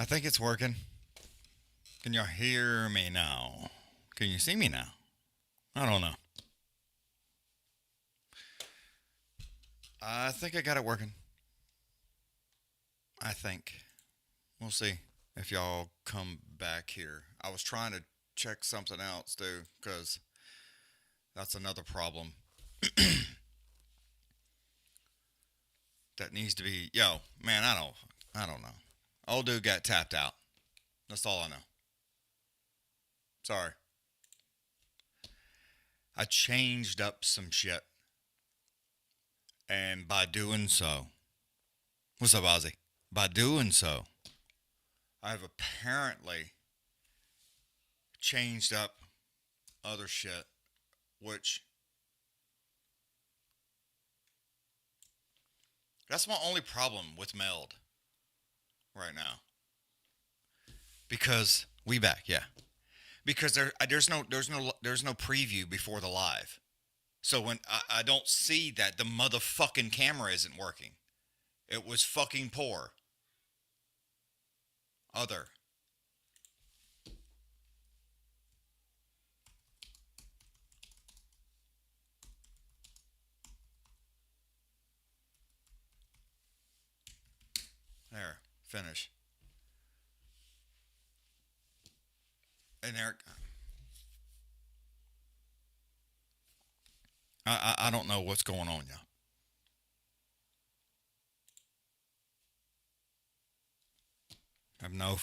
I think it's working. Can y'all hear me now? Can you see me now? I don't know. I think I got it working. I think. We'll see if y'all come back here. I was trying to check something else too, because that's another problem. That needs to be, yo, man, I don't know. Old dude got tapped out. That's all I know. Sorry. I changed up some shit. And by doing so, what's up, Ozzy? By doing so, I've apparently changed up other shit, which that's my only problem with Meld right now. Because we back, yeah. Because there's no preview before the live. So when I don't see that the motherfucking camera isn't working. It was fucking poor. Other. There. Finish. And there. I don't know what's going on, y'all. I have no.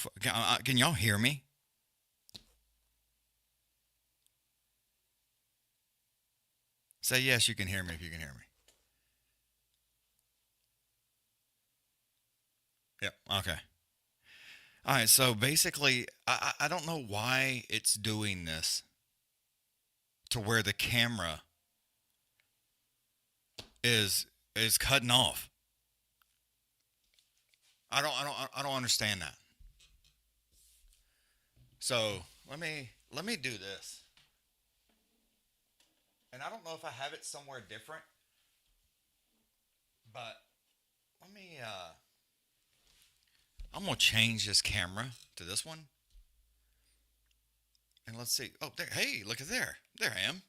Can y'all hear me? Say yes, you can hear me if you can hear me. Yep. Okay. All right. So basically, I don't know why it's doing this to where the camera is cutting off. I don't understand that. So let me do this. And I don't know if I have it somewhere different, but let me I'm gonna change this camera to this one. And let's see. Oh, there. Hey, look at there. There I am.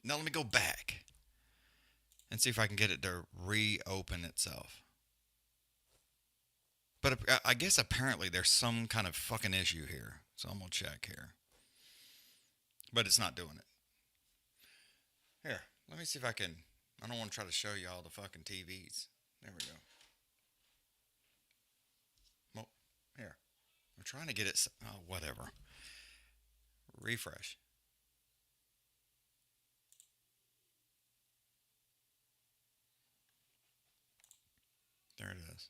Now let me go back and see if I can get it to reopen itself. But I guess apparently there's some kind of fucking issue here. So I'm going to check here. But it's not doing it. Here, let me see if I can. I don't want to try to show you all the fucking TVs. There we go. Well, here. I'm trying to get it. Oh, whatever. Refresh. There it is.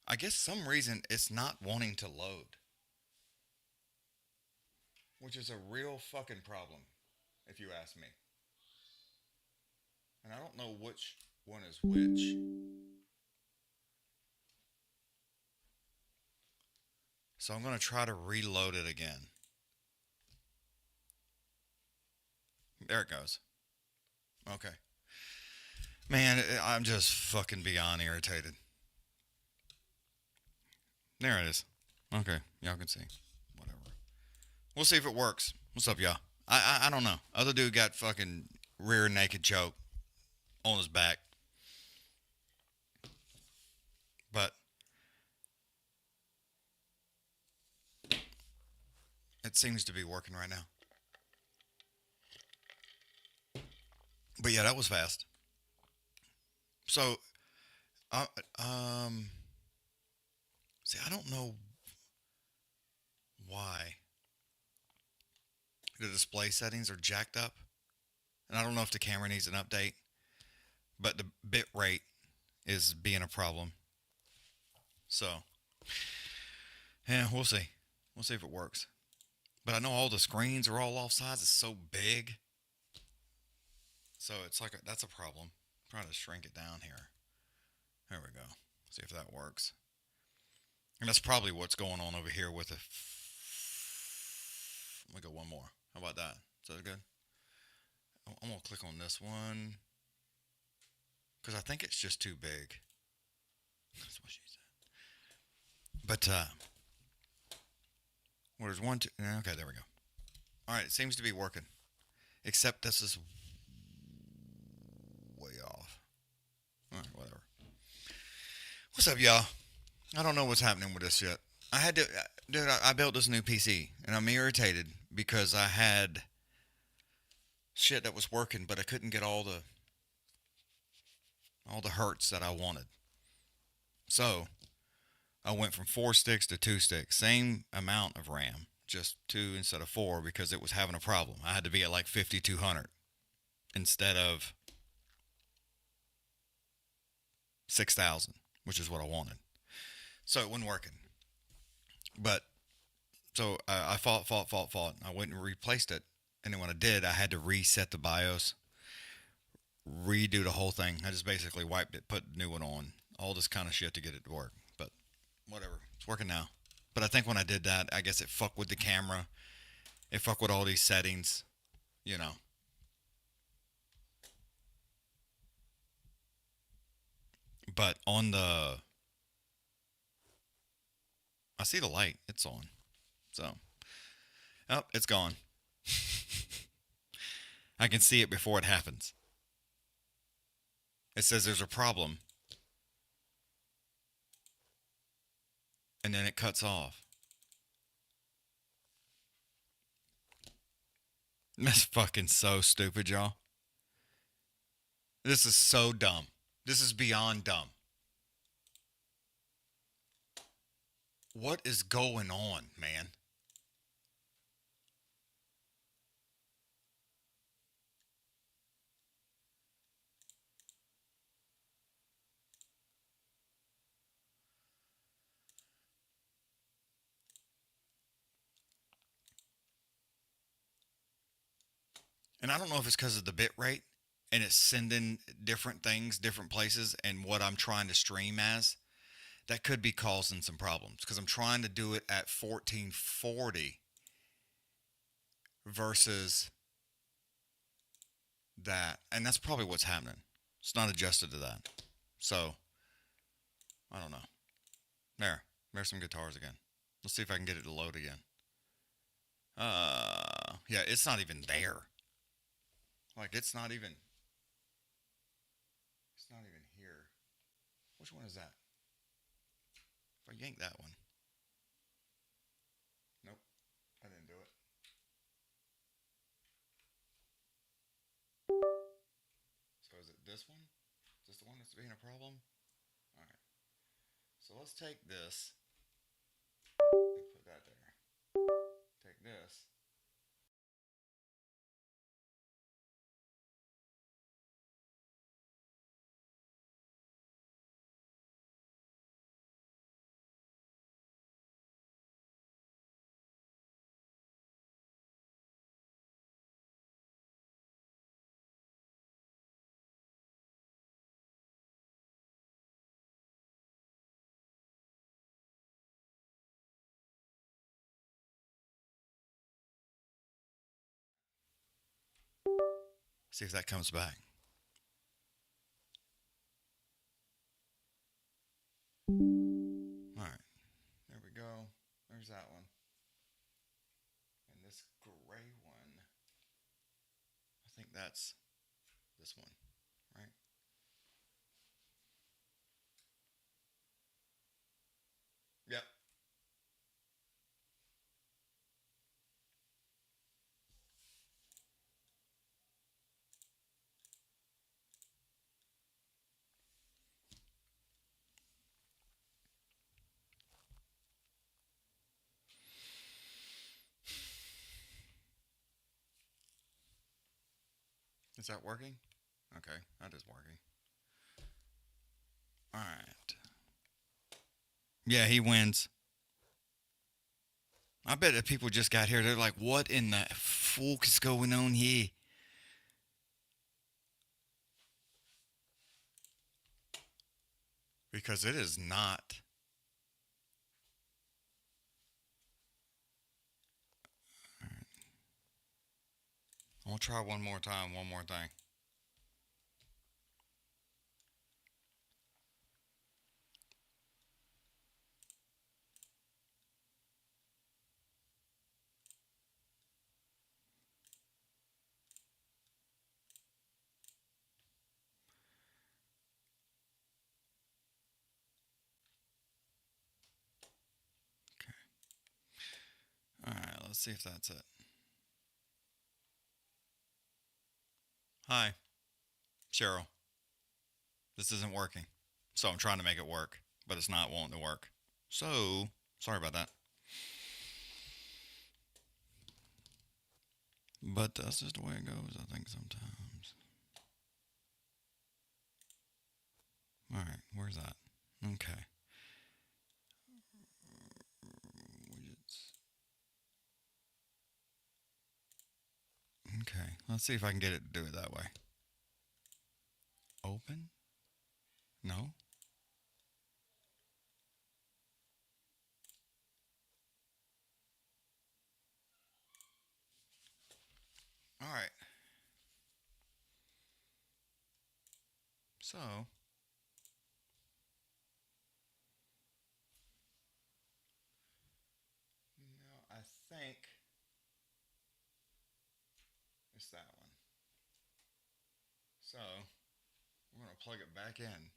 I guess some reason it's not wanting to load. Which is a real fucking problem, if you ask me. And I don't know which one is which. So I'm going to try to reload it again. There it goes. Okay. Man, I'm just fucking beyond irritated. There it is. Okay, y'all can see. Whatever. We'll see if it works. What's up, y'all? I don't know. Other dude got fucking rear naked choke on his back. But it seems to be working right now. But yeah, that was fast. So, see, I don't know why the display settings are jacked up. And I don't know if the camera needs an update, but the bit rate is being a problem. So, yeah, we'll see. We'll see if it works. But I know all the screens are all offsides. It's so big. So it's like that's a problem. I'm trying to shrink it down here. There we go. See if that works. And that's probably what's going on over here with the. Let me go one more. How about that? Is that good? I'm going to click on this one. Because I think it's just too big. That's what she said. But there's one, two. Okay, there we go. All right, it seems to be working. Except this is way off. All right, whatever. What's up, y'all? I don't know what's happening with this yet. I had to, dude. I built this new PC, and I'm irritated because I had shit that was working, but I couldn't get all the hertz that I wanted. So I went from 4 sticks to 2 sticks, same amount of RAM, just 2 instead of 4 because it was having a problem. I had to be at like 5200 instead of 6000, which is what I wanted. So it wasn't working. But so I fought. I went and replaced it, and then when I did, I had to reset the BIOS, redo the whole thing. I just basically wiped it, put a new one on, all this kind of shit to get it to work. But whatever, it's working now. But I think when I did that, I guess it fucked with the camera. It fucked with all these settings, you know. But on the, I see the light. It's on. So, oh, it's gone. I can see it before it happens. It says there's a problem. And then it cuts off. That's fucking so stupid, y'all. This is so dumb. This is beyond dumb. What is going on, man? And I don't know if it's because of the bit rate and it's sending different things, different places, and what I'm trying to stream as. That could be causing some problems because I'm trying to do it at 1440 versus that. And that's probably what's happening. It's not adjusted to that. So, I don't know. There's some guitars again. Let's see if I can get it to load again. Yeah, it's not even there. Like, it's not even here. Which one is that? If I yank that one. Nope, I didn't do it. So is it this one? Is this the one that's being a problem? Alright. So let's take this and put that there. Take this. See if that comes back. Alright. There we go. There's that one. And this gray one, I think that's this one, right? Yep. Is that working? Okay, that is working. Alright. Yeah, he wins. I bet if people just got here, they're like, what in the fuck is going on here? Because it is not. All right. I'll try one more time, one more thing. Let's see if that's it. Hi, Cheryl. This isn't working. So I'm trying to make it work, but it's not wanting to work. So, sorry about that. But that's just the way it goes, I think, sometimes. Alright, where's that? Okay. Okay, let's see if I can get it to do it that way. Open? No? Alright. So, I think it's that one. So, we're going to plug it back in.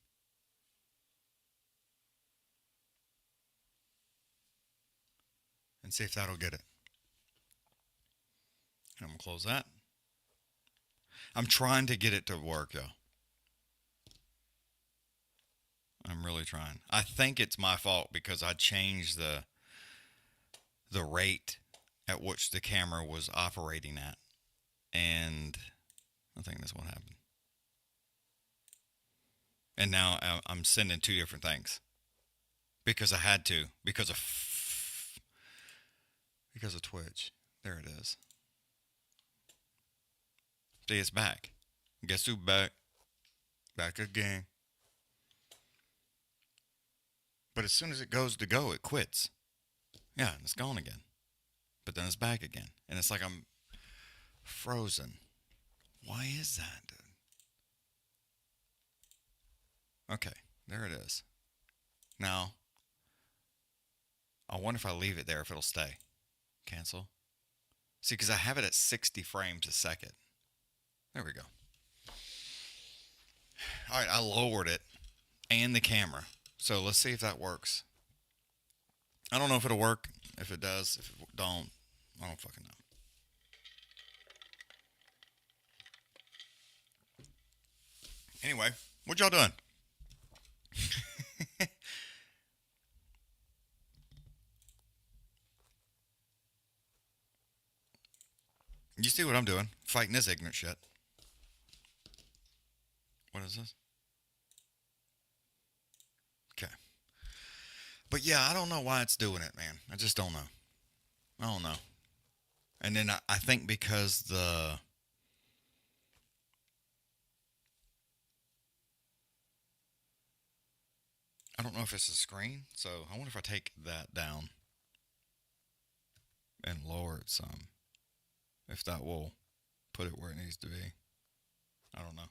And see if that'll get it. And I'm going to close that. I'm trying to get it to work, y'all. I'm really trying. I think it's my fault because I changed the rate at which the camera was operating at. And I think that's what happened. And now I'm sending two different things. Because I had to. Because of Twitch. There it is. See, it's back. Guess who's back? Back again. But as soon as it goes to go, it quits. Yeah, and it's gone again. But then it's back again. And it's like I'm frozen. Why is that, dude? Okay, there it is. Now, I wonder if I leave it there, if it'll stay. Cancel. See, because I have it at 60 frames a second. There we go. All right, I lowered it and the camera. So let's see if that works. I don't know if it'll work. If it does, if it don't, I don't fucking know. Anyway, what y'all doing? You see what I'm doing? Fighting this ignorant shit. What is this? Okay. But yeah, I don't know why it's doing it, man. I just don't know. I don't know. And then I think because I don't know if it's a screen, so I wonder if I take that down and lower it some. If that will put it where it needs to be. I don't know.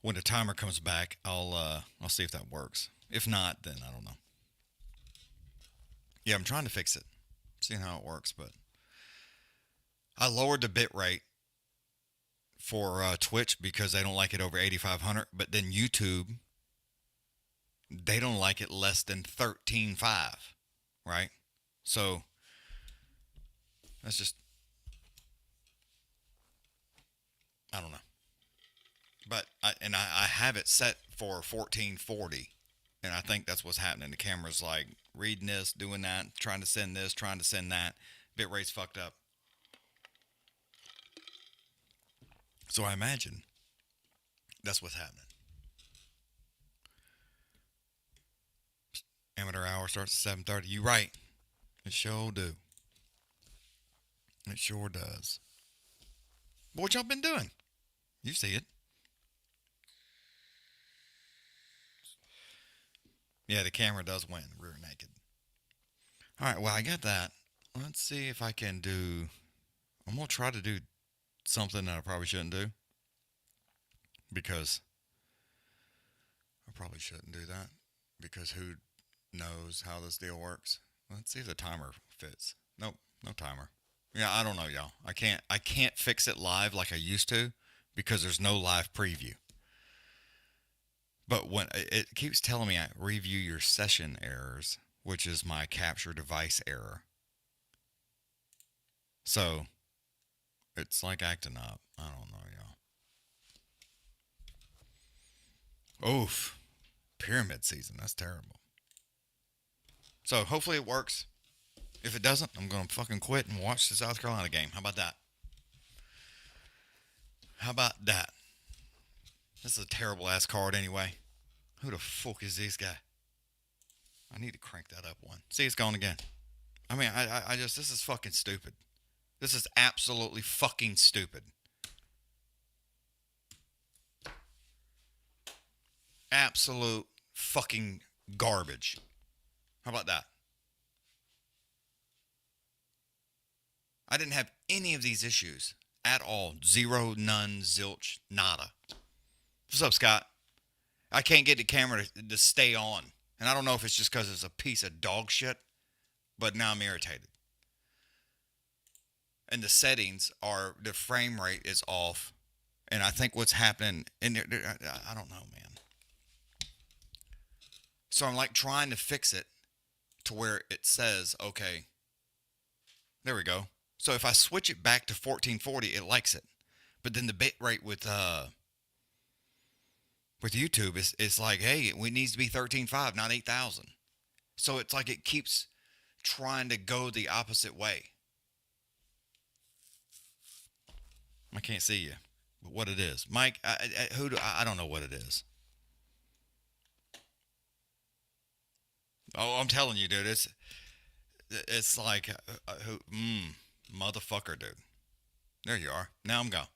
When the timer comes back, I'll see if that works. If not, then I don't know. Yeah, I'm trying to fix it. Seeing how it works, but I lowered the bit rate for Twitch because they don't like it over 8,500, but then YouTube, they don't like it less than 13.5, right? So that's just, I don't know. But I have it set for 1440, and I think that's what's happening. The camera's like reading this, doing that, trying to send this, trying to send that. Bitrate's fucked up. So I imagine that's what's happening. Amateur hour starts at 7:30. You right. It sure do. It sure does. But what y'all been doing? You see it. Yeah, the camera does win, rear naked. All right, well, I got that. Let's see if I can do... I'm going to try to do something that I probably shouldn't do. Because I probably shouldn't do that. Because who knows how this deal works? Let's see if the timer fits. Nope, no timer. Yeah, I don't know, y'all. I can't fix it live like I used to because there's no live preview. But when it keeps telling me I review your session errors, which is my capture device error. So, it's like acting up. I don't know, y'all. Oof. Pyramid season. That's terrible. So, hopefully it works. If it doesn't, I'm going to fucking quit and watch the South Carolina game. How about that? How about that? This is a terrible ass card anyway. Who the fuck is this guy? I need to crank that up one. See, it's gone again. I mean, I just, this is fucking stupid. This is absolutely fucking stupid. Absolute fucking garbage. How about that? I didn't have any of these issues at all. Zero, none, zilch, nada. What's up, Scott? I can't get the camera to stay on. And I don't know if it's just because it's a piece of dog shit, but now I'm irritated. And the settings are, the frame rate is off. And I think what's happening, and I don't know, man. So I'm like trying to fix it to where it says, okay, there we go. So if I switch it back to 1440, it likes it. But then the bit rate with YouTube is like, hey, it needs to be 13.5, not 8,000. So it's like it keeps trying to go the opposite way. I can't see you, but what it is, Mike? I don't know what it is. Oh, I'm telling you, dude, it's like motherfucker, dude. There you are. Now I'm gone.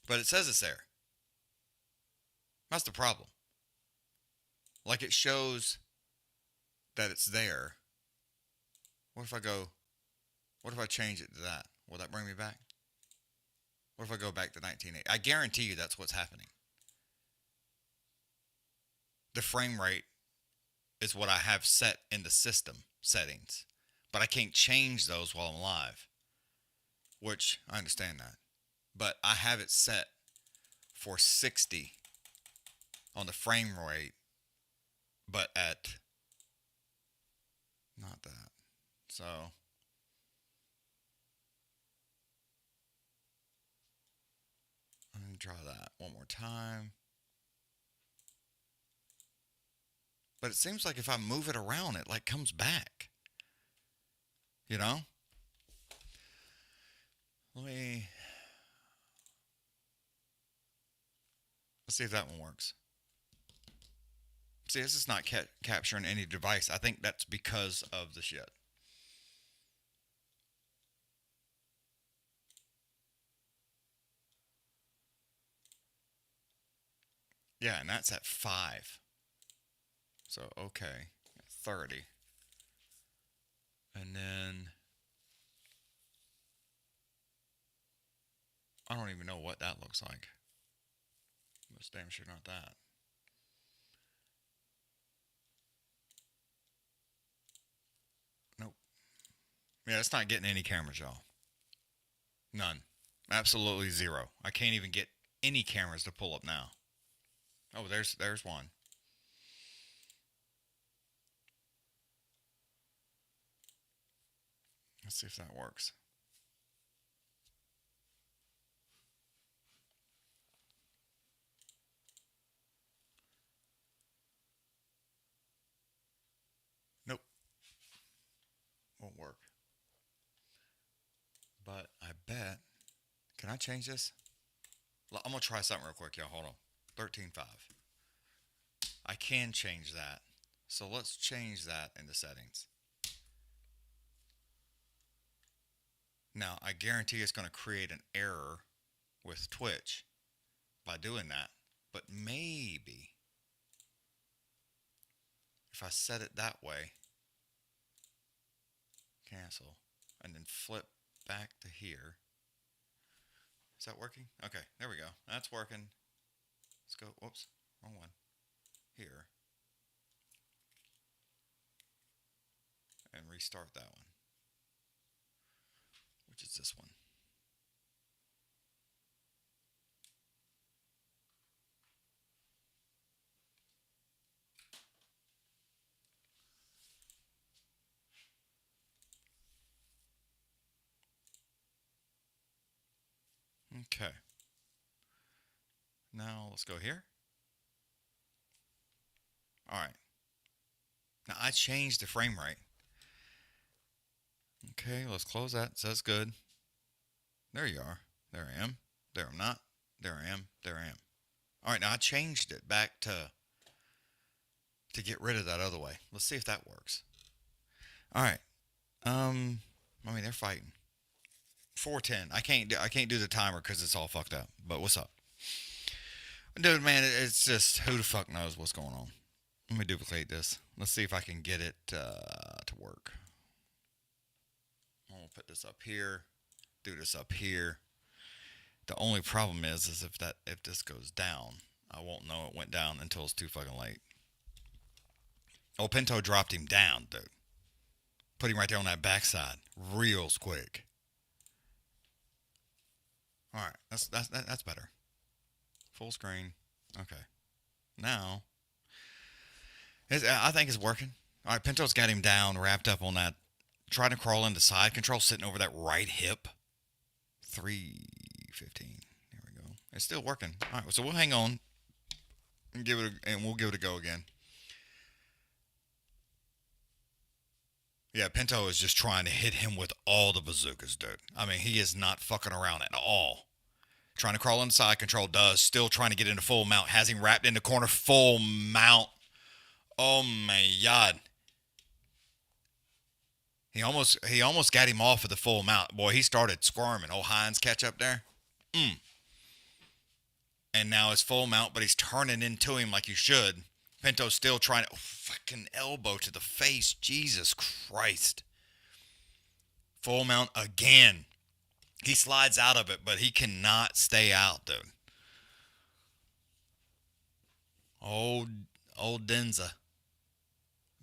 But it says it's there. That's the problem. Like it shows that it's there. What if I change it to that? Will that bring me back? What if I go back to 1980? I guarantee you that's what's happening. The frame rate is what I have set in the system settings. But I can't change those while I'm live. Which, I understand that. But I have it set for 60 on the frame rate. But at... not that. So... I'm going to try that one more time. But it seems like if I move it around, it like comes back. You know? Let's see if that one works. See, this is not capturing any device. I think that's because of the shit. Yeah, and that's at 5. So, okay. 30. And then... I don't even know what that looks like. It's damn sure not that. Nope. Yeah, it's not getting any cameras, y'all. None. Absolutely zero. I can't even get any cameras to pull up now. Oh, there's one. Let's see if that works. Nope. Won't work. But I bet... Can I change this? I'm going to try something real quick, y'all. Hold on. 13.5. I can change that. So let's change that in the settings. Now, I guarantee it's going to create an error with Twitch by doing that. But maybe if I set it that way, cancel, and then flip back to here. Is that working? Okay, there we go. That's working. Let's go. Whoops, wrong one. Here. And restart that one. Which is this one. Okay. Now let's go here. All right. Now I changed the frame rate. Okay, let's close that. It says good. There you are. There I am. There I'm not. There I am. There I am. All right, now I changed it back to get rid of that other way. Let's see if that works. All right. I mean, they're fighting. 4:10. I can't do the timer because it's all fucked up. But what's up, dude? Man, it's just who the fuck knows what's going on. Let me duplicate this. Let's see if I can get it to work. I'm gonna put this up here. Do this up here. The only problem is if this goes down, I won't know it went down until it's too fucking late. Oh, Pinto dropped him down, dude. Put him right there on that backside, real quick. All right, that's better. Full screen. Okay. Now, I think it's working. All right, Pinto's got him down, wrapped up on that. Trying to crawl into side control, sitting over that right hip. 3:15. Here we go. It's still working. All right, so we'll hang on and we'll give it a go again. Yeah, Pinto is just trying to hit him with all the bazookas, dude. I mean, he is not fucking around at all. Trying to crawl inside control, still trying to get into full mount. Has him wrapped in the corner, full mount. Oh my God. He almost got him off of the full mount. Boy, he started squirming. Oh, Hines catch up there. And now it's full mount, but he's turning into him like you should. Pinto's still trying to... Oh, fucking elbow to the face. Jesus Christ. Full mount again. He slides out of it, but he cannot stay out, dude. Old Denza.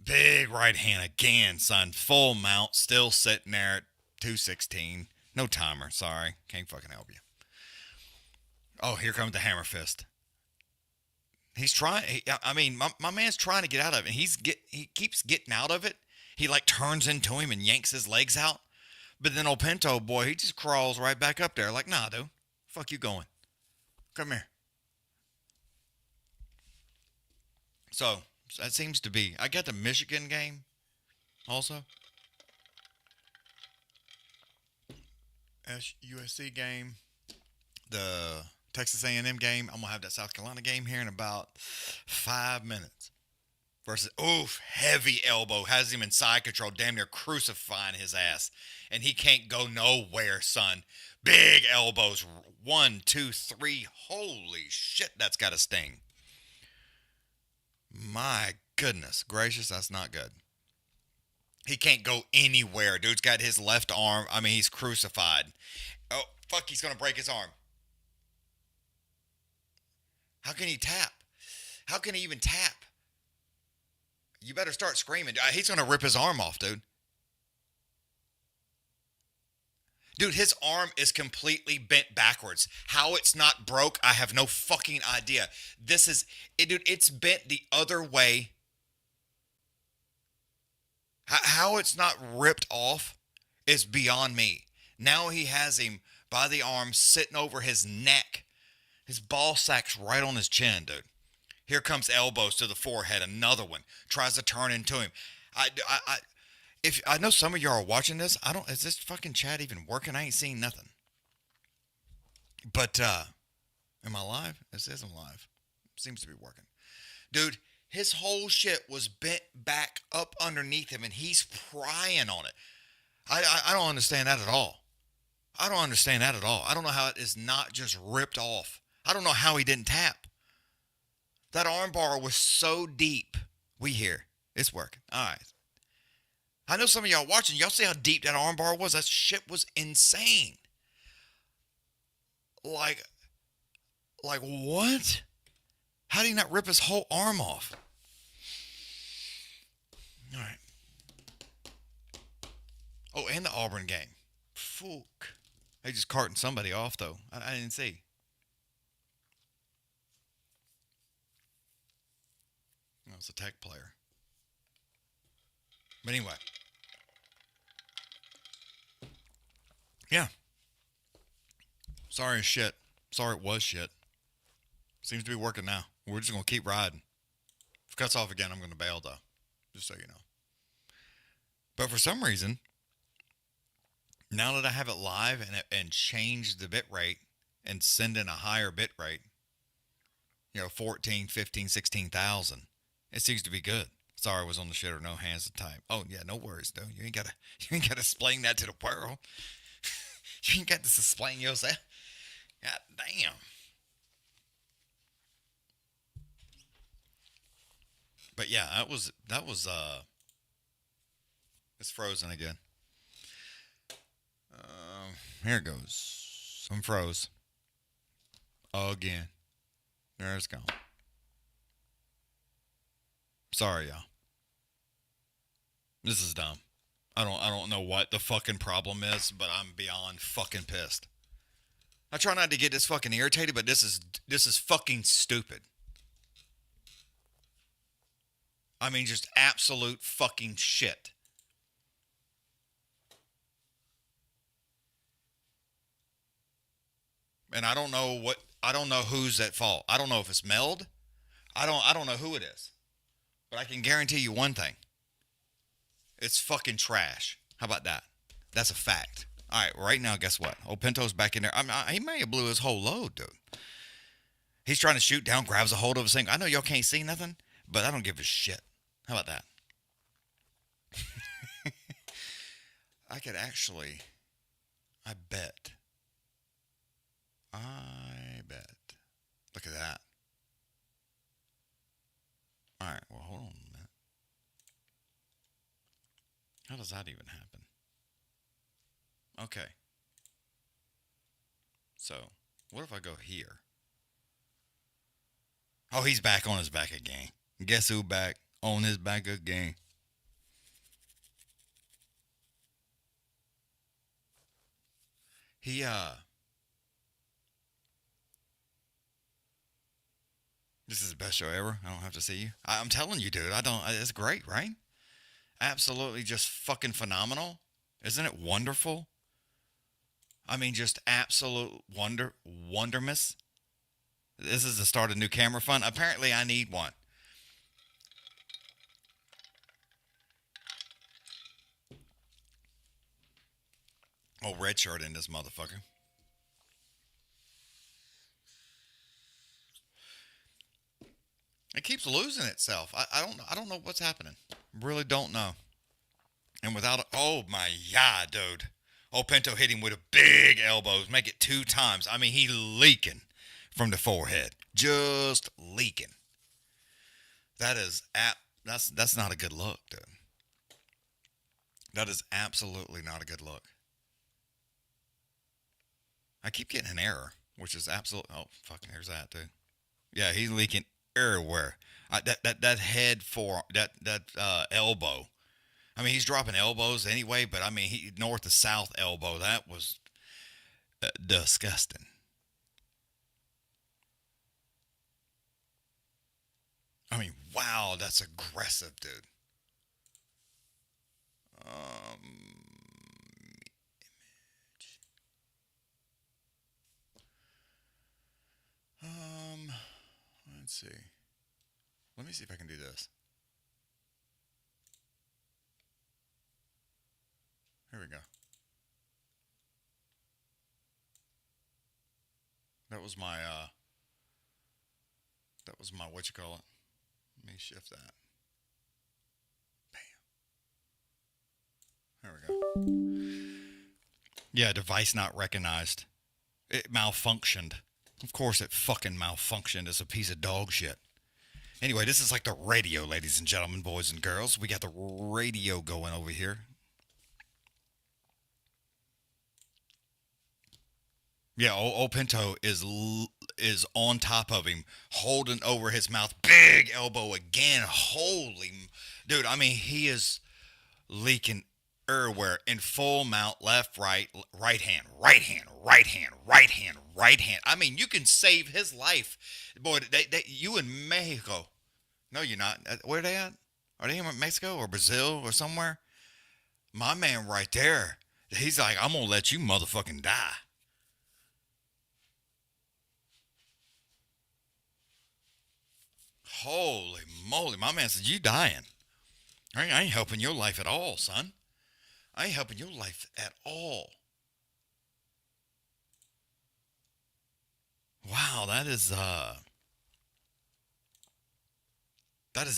Big right hand again, son. Full mount. Still sitting there at 216. No timer. Sorry. Can't fucking help you. Oh, here comes the hammer fist. He's trying. My man's trying to get out of it. He keeps getting out of it. He like turns into him and yanks his legs out. But then old Pinto, boy, he just crawls right back up there. Like, nah, dude. Fuck you going. Come here. So that seems to be. I got the Michigan game also. USC game. The Texas A&M game. I'm going to have that South Carolina game here in about 5 minutes. Versus, heavy elbow. Has him in side control. Damn near crucifying his ass. And he can't go nowhere, son. Big elbows. 1, 2, 3. Holy shit, that's got a sting. My goodness gracious, that's not good. He can't go anywhere. Dude's got his left arm. I mean, he's crucified. Oh, fuck, he's going to break his arm. How can he tap? How can he even tap? You better start screaming. He's going to rip his arm off, dude. Dude, his arm is completely bent backwards. How it's not broke, I have no fucking idea. Dude, it's bent the other way. How it's not ripped off is beyond me. Now he has him by the arm sitting over his neck. His ball sack's right on his chin, dude. Here comes elbows to the forehead. Another one tries to turn into him. If I know some of y'all are watching this, is this fucking chat even working? I ain't seeing nothing. But am I live? It says I'm live. Seems to be working. Dude, his whole shit was bent back up underneath him, and he's prying on it. I don't understand that at all. I don't understand that at all. I don't know how it is not just ripped off. I don't know how he didn't tap. That armbar was so deep. We hear. It's working. All right. I know some of y'all watching. Y'all see how deep that armbar was? That shit was insane. Like what? How did he not rip his whole arm off? All right. Oh, and the Auburn game. Fuck. They just carting somebody off, though. I didn't see. No, it's a Tech player. But anyway. Sorry as shit. Sorry it was shit. Seems to be working now. We're just going to keep riding. If it cuts off again, I'm going to bail, though. Just so you know. But for some reason, now that I have it live and changed the bit rate and send in a higher bit rate, 14, 15, 16,000, it seems to be good. Sorry I was on the shit or no hands to type. Oh, yeah, no worries, though. You ain't got to explain that to the world. You ain't got to explain yourself. God damn. But yeah, that was it's frozen again. Here it goes. I'm froze. Again. There it's gone. Sorry, y'all. This is dumb. I don't know what the fucking problem is, but I'm beyond fucking pissed. I try not to get this fucking irritated, but this is fucking stupid. I mean, just absolute fucking shit. And I don't know who's at fault. I don't know if it's Meld. I don't know who it is. But I can guarantee you one thing. It's fucking trash. How about that? That's a fact. All right, right now, guess what? Old Pinto's back in there. He may have blew his whole load, dude. He's trying to shoot down, grabs a hold of his thing. I know y'all can't see nothing, but I don't give a shit. How about that? I could actually, I bet. Look at that. All right, well, hold on a minute. How does that even happen? Okay. So, what if I go here? Oh, he's back on his back again. Guess who back on his back again? This is the best show ever. I don't have to see you. I'm telling you, dude. It's great, right? Absolutely just fucking phenomenal. Isn't it wonderful? I mean, just absolute wondermiss. This is the start of new camera fun. Apparently, I need one. Oh, red shirt in this motherfucker. It keeps losing itself. I don't know what's happening. Really don't know. And oh my god, dude. Oh, Pinto hit him with a big elbows. Make it 2 times. I mean, he leaking from the forehead. Just leaking. That's not a good look, dude. That is absolutely not a good look. I keep getting an error, which is absolutely. Oh, fucking, there's that, dude. Yeah, he's leaking everywhere. That head for that elbow. I mean, he's dropping elbows anyway, but I mean, north to south elbow. That was disgusting. I mean, wow, that's aggressive, dude. Let's see. Let me see if I can do this. Here we go. That was my what you call it. Let me shift that. Bam. There we go. Yeah, device not recognized. It malfunctioned. Of course it fucking malfunctioned. It's a piece of dog shit. Anyway, this is like the radio, ladies and gentlemen, boys and girls. We got the radio going over here. Yeah, old Pinto is on top of him, holding over his mouth. Big elbow again. Holy, dude, I mean, he is leaking everywhere in full mount, left, right hand, right hand, right hand, right hand, right hand. I mean, you can save his life. Boy, you in Mexico. No, you're not. Where are they at? Are they in Mexico or Brazil or somewhere? My man right there, he's like, I'm going to let you motherfucking die. Holy moly. My man says, you dying. I ain't helping your life at all, son. I ain't helping your life at all. Wow, that is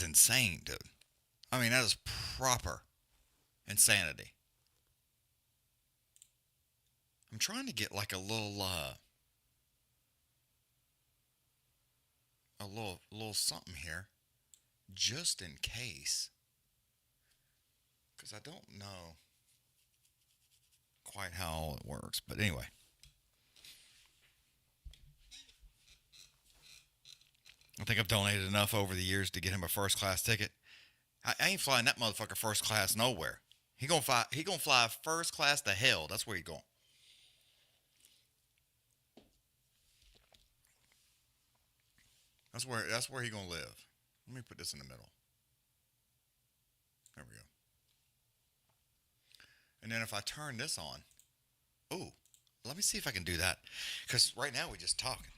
insane, dude. I mean, that is proper insanity. I'm trying to get like a little something here, just in case, because I don't know quite how all it works. But anyway, I think I've donated enough over the years to get him a first class ticket. I ain't flying that motherfucker first class nowhere. He gonna fly first class to hell. That's where he going. That's where he gonna live. Let me put this in the middle. There we go. And then if I turn this on, ooh, let me see if I can do that. Because right now we just talking.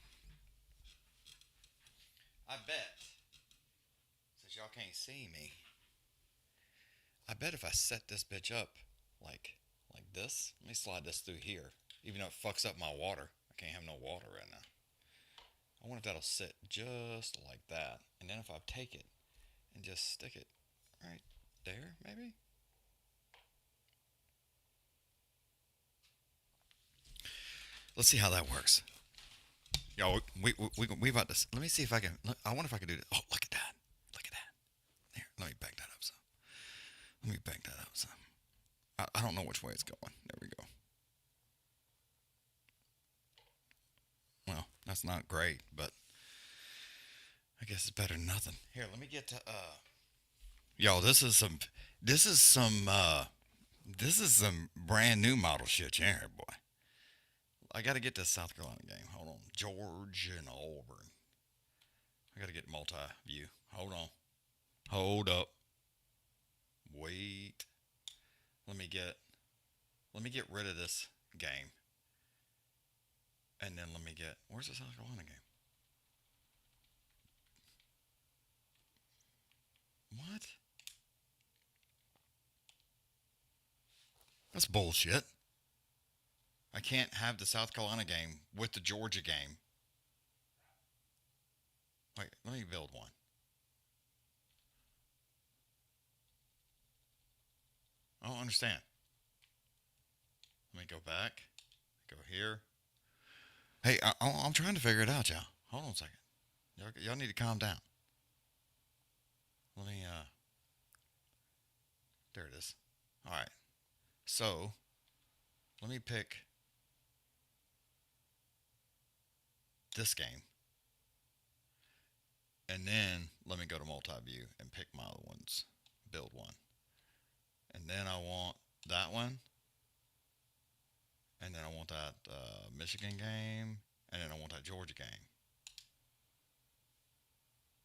I bet, since y'all can't see me, I bet if I set this bitch up like this, let me slide this through here, even though it fucks up my water. I can't have no water right now. I wonder if that'll sit just like that. And then if I take it and just stick it right there, maybe? Let's see how that works. Yo, we about to. Let me see if I can. I wonder if I can do this. Oh, look at that. Look at that. Here, let me back that up some. Let me back that up some. I don't know which way it's going. There we go. Well, that's not great, but I guess it's better than nothing. Here, let me get to yo, this is some brand new model shit here, boy. I gotta get this South Carolina game. Hold on. Georgia and Auburn. I gotta get multi-view. Hold on. Hold up. Wait. Let me get rid of this game. And then let me get, where's the South Carolina game? What? That's bullshit. I can't have the South Carolina game with the Georgia game. Wait, let me build one. I don't understand. Let me go back. Go here. Hey, I'm trying to figure it out, y'all. Hold on a second. Y'all need to calm down. Let me, there it is. All right. So, let me pick this game. And then let me go to multi-view and pick my other ones. Build one. And then I want that one. And then I want that Michigan game. And then I want that Georgia game.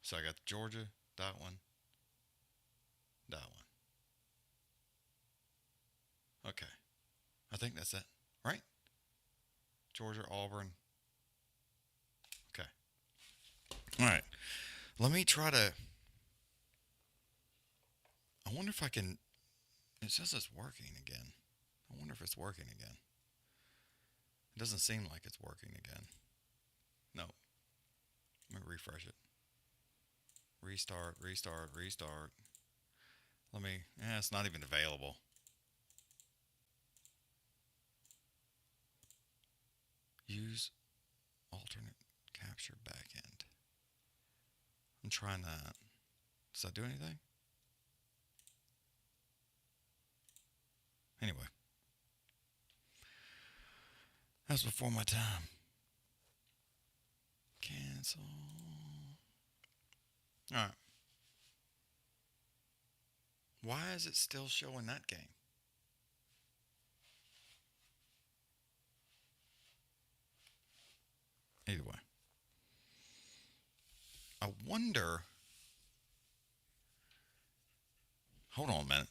So I got Georgia, that one, that one. Okay. I think that's it, right? Georgia, Auburn. Okay. All right. Let me try to... I wonder if I can... It says it's working again. I wonder if it's working again. It doesn't seem like it's working again. No. Let me refresh it. Restart. Let me... it's not even available. Use alternate capture backend. I'm trying that. Does that do anything? Anyway. That's before my time. Cancel. Alright. Why is it still showing that game? Either way. I wonder... Hold on a minute.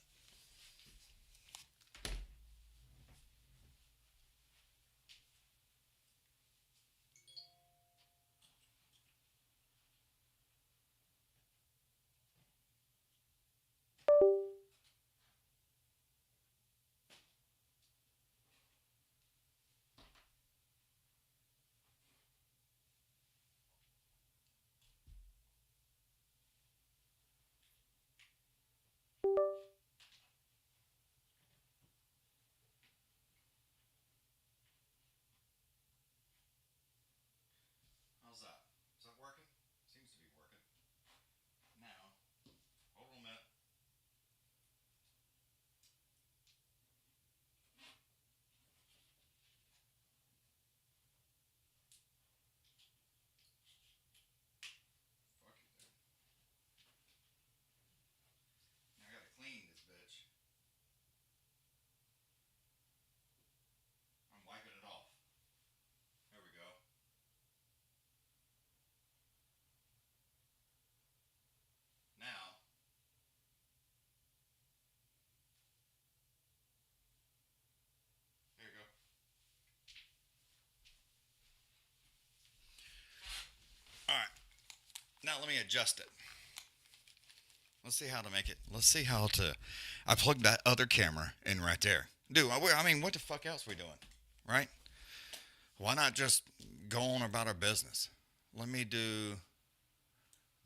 Now let me adjust it. Let's see how to make it. Let's see how to. I plugged that other camera in right there. Dude, I mean, what the fuck else we doing? Right? Why not just go on about our business? Let me do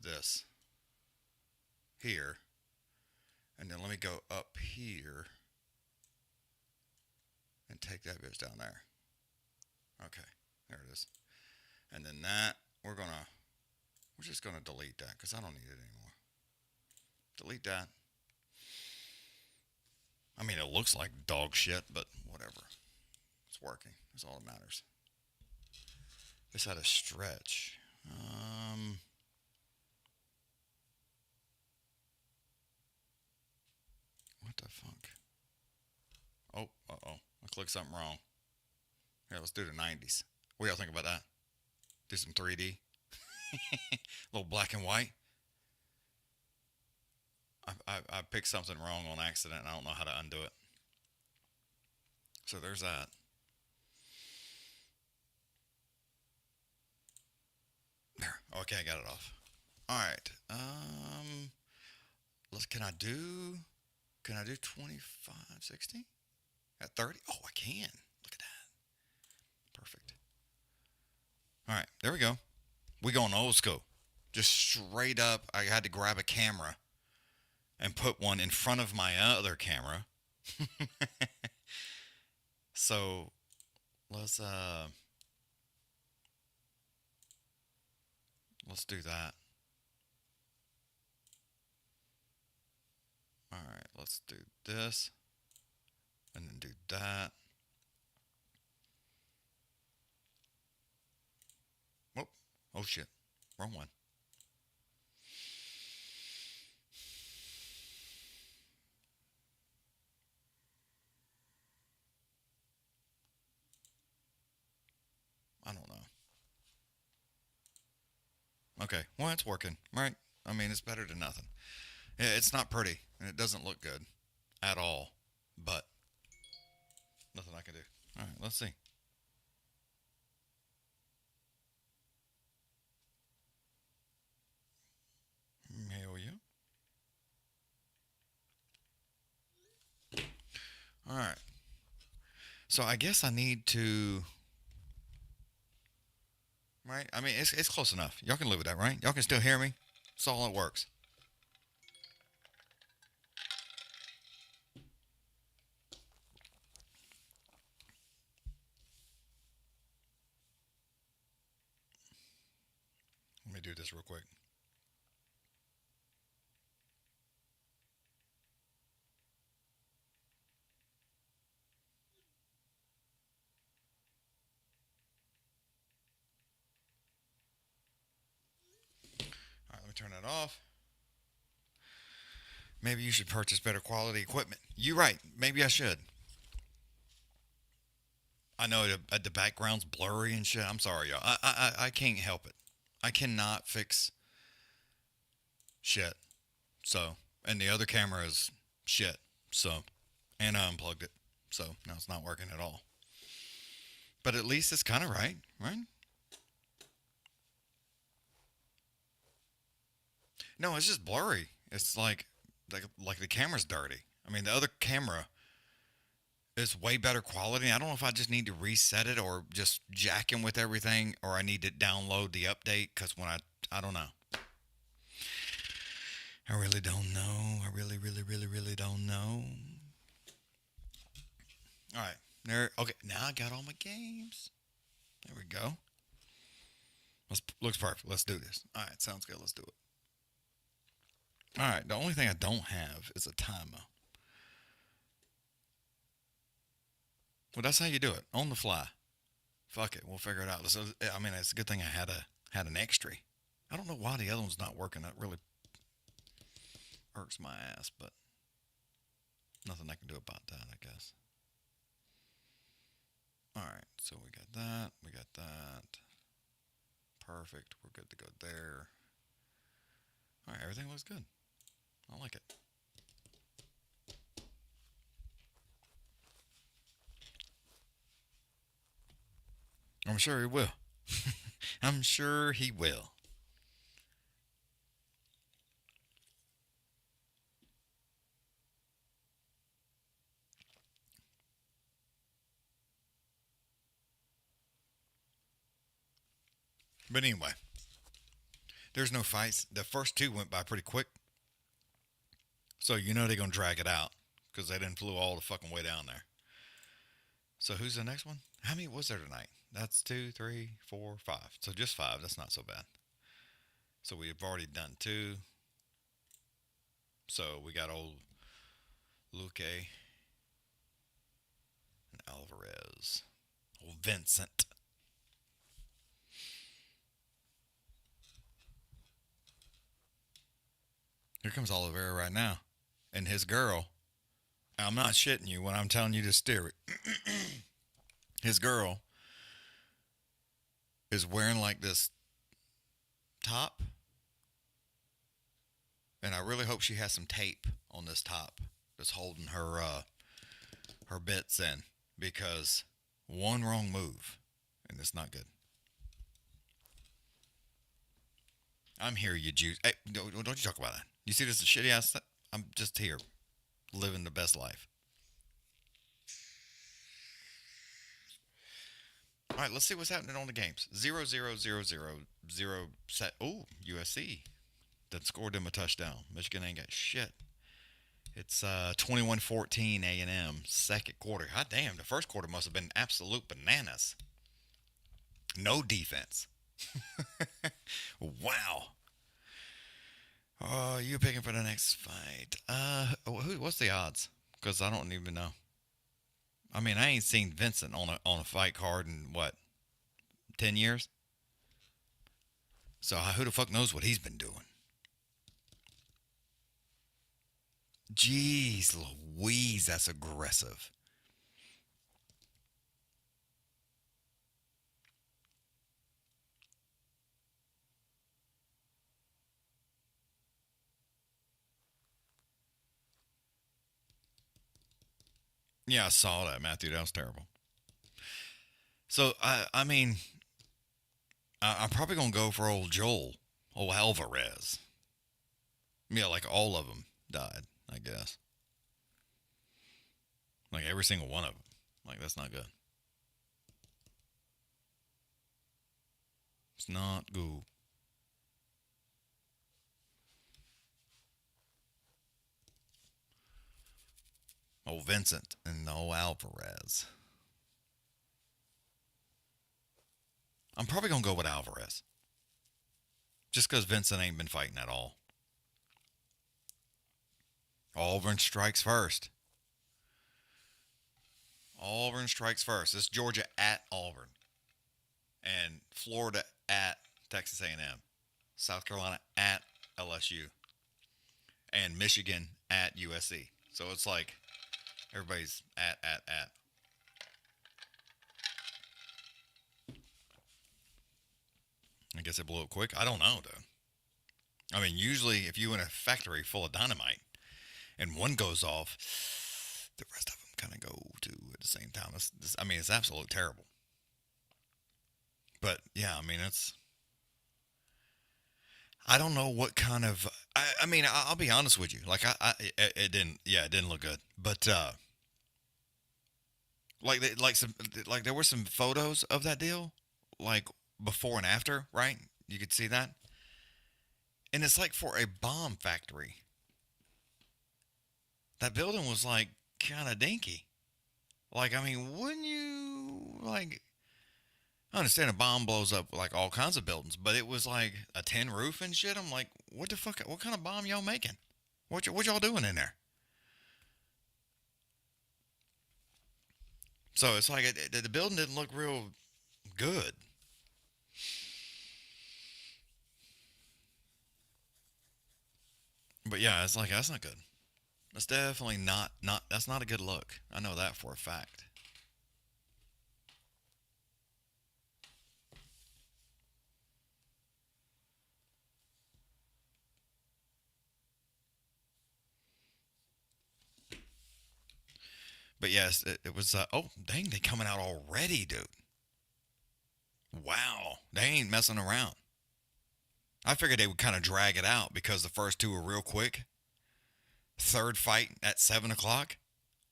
this here. And then let me go up here and take that bitch down there. Okay, there it is. And then that, we're just gonna delete that because I don't need it anymore. Delete that. I mean, it looks like dog shit, but whatever. It's working. That's all that matters. This had a stretch. What the fuck? Oh, uh-oh. I clicked something wrong. Here, let's do the 90s. What y'all think about that? Do some 3D. A little black and white. I picked something wrong on accident, and I don't know how to undo it. So there's that. There. Okay, I got it off. All right. Can I do 25, 60? At 30? Oh, I can. Look at that. Perfect. All right, there we go. We going old school. Just straight up, I had to grab a camera and put one in front of my other camera. So let's do that. All right, let's do this and then do that. Whoop. Oh shit. Wrong one. I don't know. Okay, well, it's working, right? I mean, it's better than nothing. Yeah, it's not pretty, and it doesn't look good at all, but nothing I can do. All right, let's see. Hell yeah. All right. So I guess I need to... Right? I mean, it's close enough. Y'all can live with that, right? Y'all can still hear me? That's all that works. Let me do this real quick. All right, let me turn that off. Maybe you should purchase better quality equipment. You're right. Maybe I should. I know the background's blurry and shit. I'm sorry, y'all. I can't help it. I cannot fix shit. So, and the other camera is shit. So, and I unplugged it. So now it's not working at all. But at least it's kind of right? No, it's just blurry. It's like the camera's dirty. I mean, the other camera is way better quality. I don't know if I just need to reset it or just jack in with everything, or I need to download the update because when I don't know. I really don't know. I really don't know. All right. There. Okay. Now I got all my games. There we go. Looks perfect. Let's do this. All right. Sounds good. Let's do it. All right. The only thing I don't have is a timer. Well, that's how you do it. On the fly. Fuck it. We'll figure it out. I mean, it's a good thing I had an extra. I don't know why the other one's not working. That really irks my ass, but nothing I can do about that, I guess. All right, so we got that. We got that. Perfect. We're good to go there. All right, everything looks good. I like it. I'm sure he will. I'm sure he will. But anyway, there's no fights. The first two went by pretty quick. So you know they're going to drag it out because they didn't flew all the fucking way down there. So who's the next one? How many was there tonight? That's 2, 3, 4, 5. So just 5. That's not so bad. So we've already done 2. So we got old Luque and Alvarez. Old Vicente. Here comes Oliveira right now. And his girl. I'm not shitting you when I'm telling you to steer it. His girl is wearing like this top. And I really hope she has some tape on this top that's holding her bits in. Because one wrong move, and it's not good. I'm here, you Jews. Hey, don't you talk about that. You see this shitty ass stuff? I'm just here, living the best life. All right, let's see what's happening on the games. 0-0-0-0-0 set. Oh, USC. That scored them a touchdown. Michigan ain't got shit. It's 21-14 A&M, second quarter. God damn, the first quarter must have been absolute bananas. No defense. Wow. Oh, you picking for the next fight? What's the odds? Because I don't even know. I mean, I ain't seen Vincent on a fight card in what, 10 years? So who the fuck knows what he's been doing? Jeez Louise, that's aggressive. Yeah, I saw that, Matthew. That was terrible. So, I mean, I'm probably going to go for old Joel, old Alvarez. Yeah, like all of them died, I guess. Like every single one of them. Like, that's not good. It's not good. Old Vincent and old Alvarez. I'm probably going to go with Alvarez. Just because Vincent ain't been fighting at all. Auburn strikes first. Auburn strikes first. This is Georgia at Auburn. And Florida at Texas A&M. South Carolina at LSU. And Michigan at USC. So it's like everybody's at. I guess it blew up quick. I don't know, though. I mean, usually if you in a factory full of dynamite and one goes off, the rest of them kind of go to at the same time. It's absolutely terrible. But yeah, I mean, I don't know what kind of. I mean, I'll be honest with you. Like, it didn't look good. But like there were some photos of that deal, like before and after, right? You could see that, and it's like for a bomb factory. That building was like kind of dinky. Like, I mean, wouldn't you like? I understand a bomb blows up like all kinds of buildings, but it was like a tin roof and shit. I'm like, what the fuck? What kind of bomb y'all making? What y'all doing in there? So it's like the building didn't look real good. But yeah, it's like that's not good. That's definitely not that's not a good look. I know that for a fact. But yes, it was. Oh, dang, they coming out already, dude. Wow, they ain't messing around. I figured they would kind of drag it out because the first two were real quick. Third fight at 7 o'clock.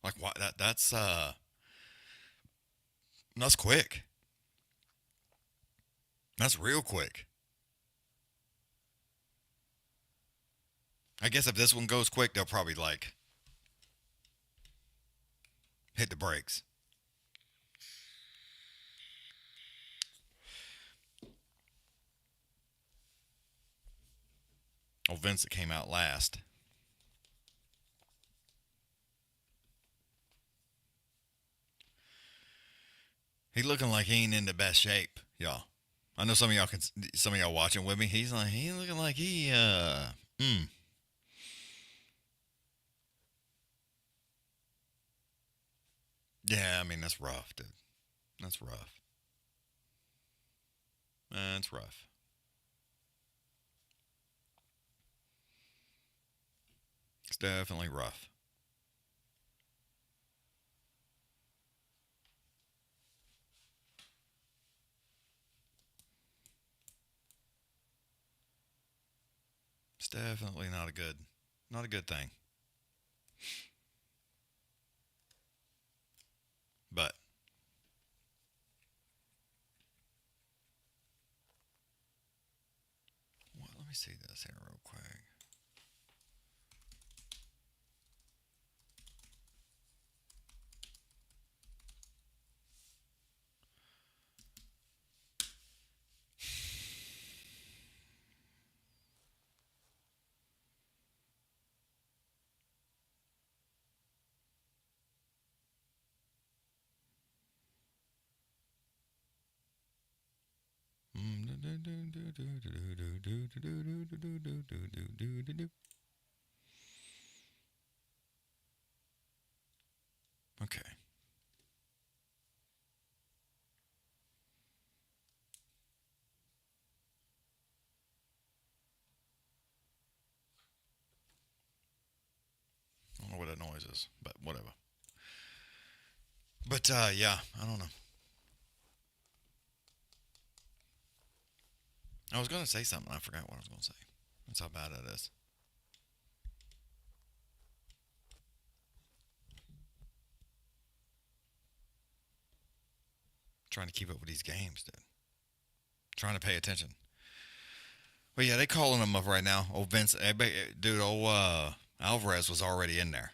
Like what? That's quick. That's real quick. I guess if this one goes quick, they'll probably like hit the brakes. Oh, Vincent came out last. He looking like he ain't in the best shape, y'all. I know some of y'all watching with me. He looking like Yeah, I mean that's rough, dude. That's rough. That's rough. It's definitely rough. It's definitely not a good thing. But well, let me see this here real quick. Okay. I don't know what that noise is, but whatever. But yeah, I don't know. I was gonna say something. I forgot what I was gonna say. That's how bad it is. Trying to keep up with these games, dude. Trying to pay attention. But yeah, they calling him up right now. Oh, Vince, dude. Alvarez was already in there.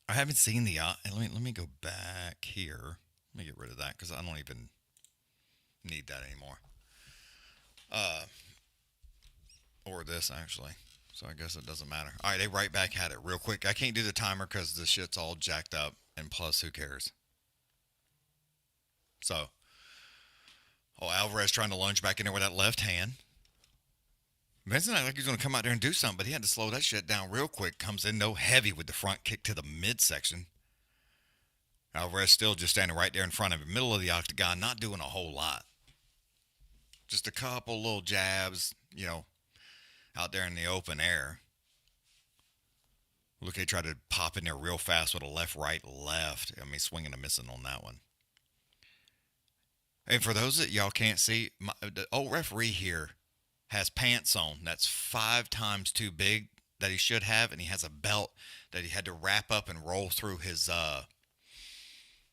I haven't seen the. Let me go back here. Let me get rid of that because I don't even need that anymore. Uh, or this actually. So I guess it doesn't matter. All right, they right back at it real quick. I can't do the timer because the shit's all jacked up, and plus, who cares? So, Alvarez trying to lunge back in there with that left hand. Vincent looked like he's going to come out there and do something, but he had to slow that shit down real quick. Comes in no heavy with the front kick to the midsection. Alvarez still just standing right there in front of him, middle of the octagon, not doing a whole lot. Just a couple little jabs, out there in the open air. Luque tried to pop in there real fast with a left, right, left. I mean, swinging and missing on that one. And for those that y'all can't see, the old referee here has pants on that's 5 times too big that he should have, and he has a belt that he had to wrap up and roll through his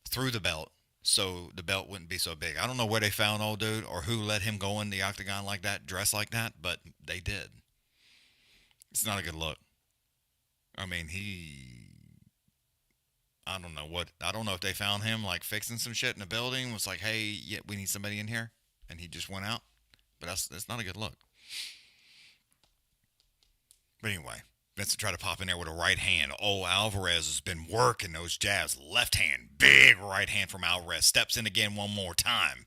through the belt so the belt wouldn't be so big. I don't know where they found old dude or who let him go in the octagon like that, dressed like that, but they did. It's not a good look. I mean, I don't know if they found him like fixing some shit in the building. Was like, hey, yeah, we need somebody in here, and he just went out. But that's not a good look. But anyway, Vincent tried to pop in there with a right hand. Oh, Alvarez has been working those jabs. Left hand, big right hand from Alvarez. Steps in again one more time.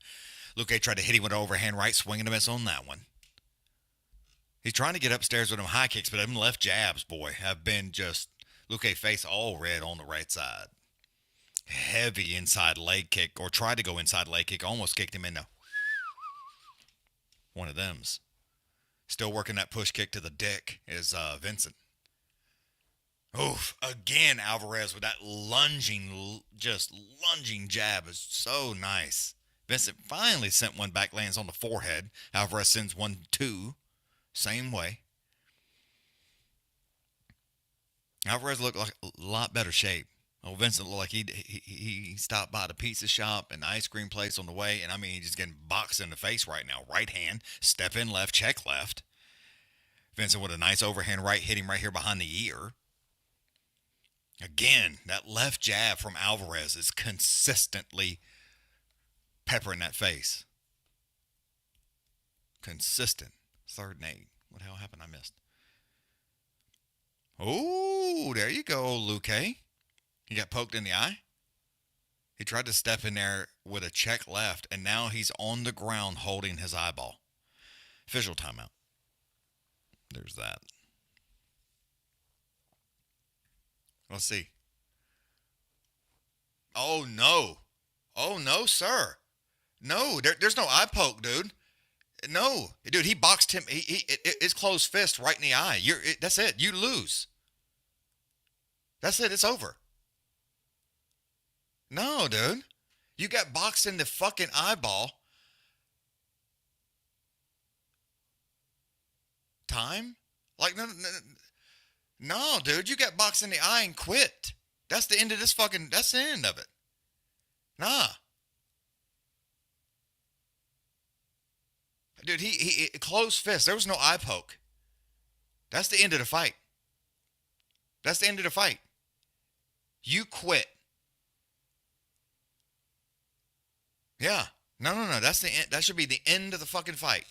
Luque tried to hit him with an overhand right, swinging a miss on that one. He's trying to get upstairs with them high kicks, but them left jabs, boy, have been just Luque face all red on the right side. Heavy inside leg kick, or tried to go inside leg kick, almost kicked him into one of them's. Still working that push kick to the dick is Vincent. Oof, again Alvarez with that lunging jab is so nice. Vincent finally sent one back, lands on the forehead. Alvarez sends 1-2, same way. Alvarez looked like a lot better shape. Oh, Vincent looked like he stopped by the pizza shop and the ice cream place on the way, and I mean, he's just getting boxed in the face right now. Right hand, step in left, check left. Vincent with a nice overhand right, hit him right here behind the ear. Again, that left jab from Alvarez is consistently peppering that face. Consistent. 3rd and 8. What the hell happened? I missed. Oh, there you go, Luque. He got poked in the eye. He tried to step in there with a check left, and now he's on the ground holding his eyeball. Official timeout. There's that. Let's see. Oh, no. Oh, no, sir. No, there's no eye poke, dude. No. Dude, he boxed him. It's closed fist right in the eye. That's it. You lose. That's it. It's over. No, dude. You got boxed in the fucking eyeball. Time? Like, no, dude. You got boxed in the eye and quit. That's the end of this fucking, that's the end of it. Nah. Dude, he closed fist. There was no eye poke. That's the end of the fight. That's the end of the fight. You quit. Yeah. No. That's the end. That should be the end of the fucking fight.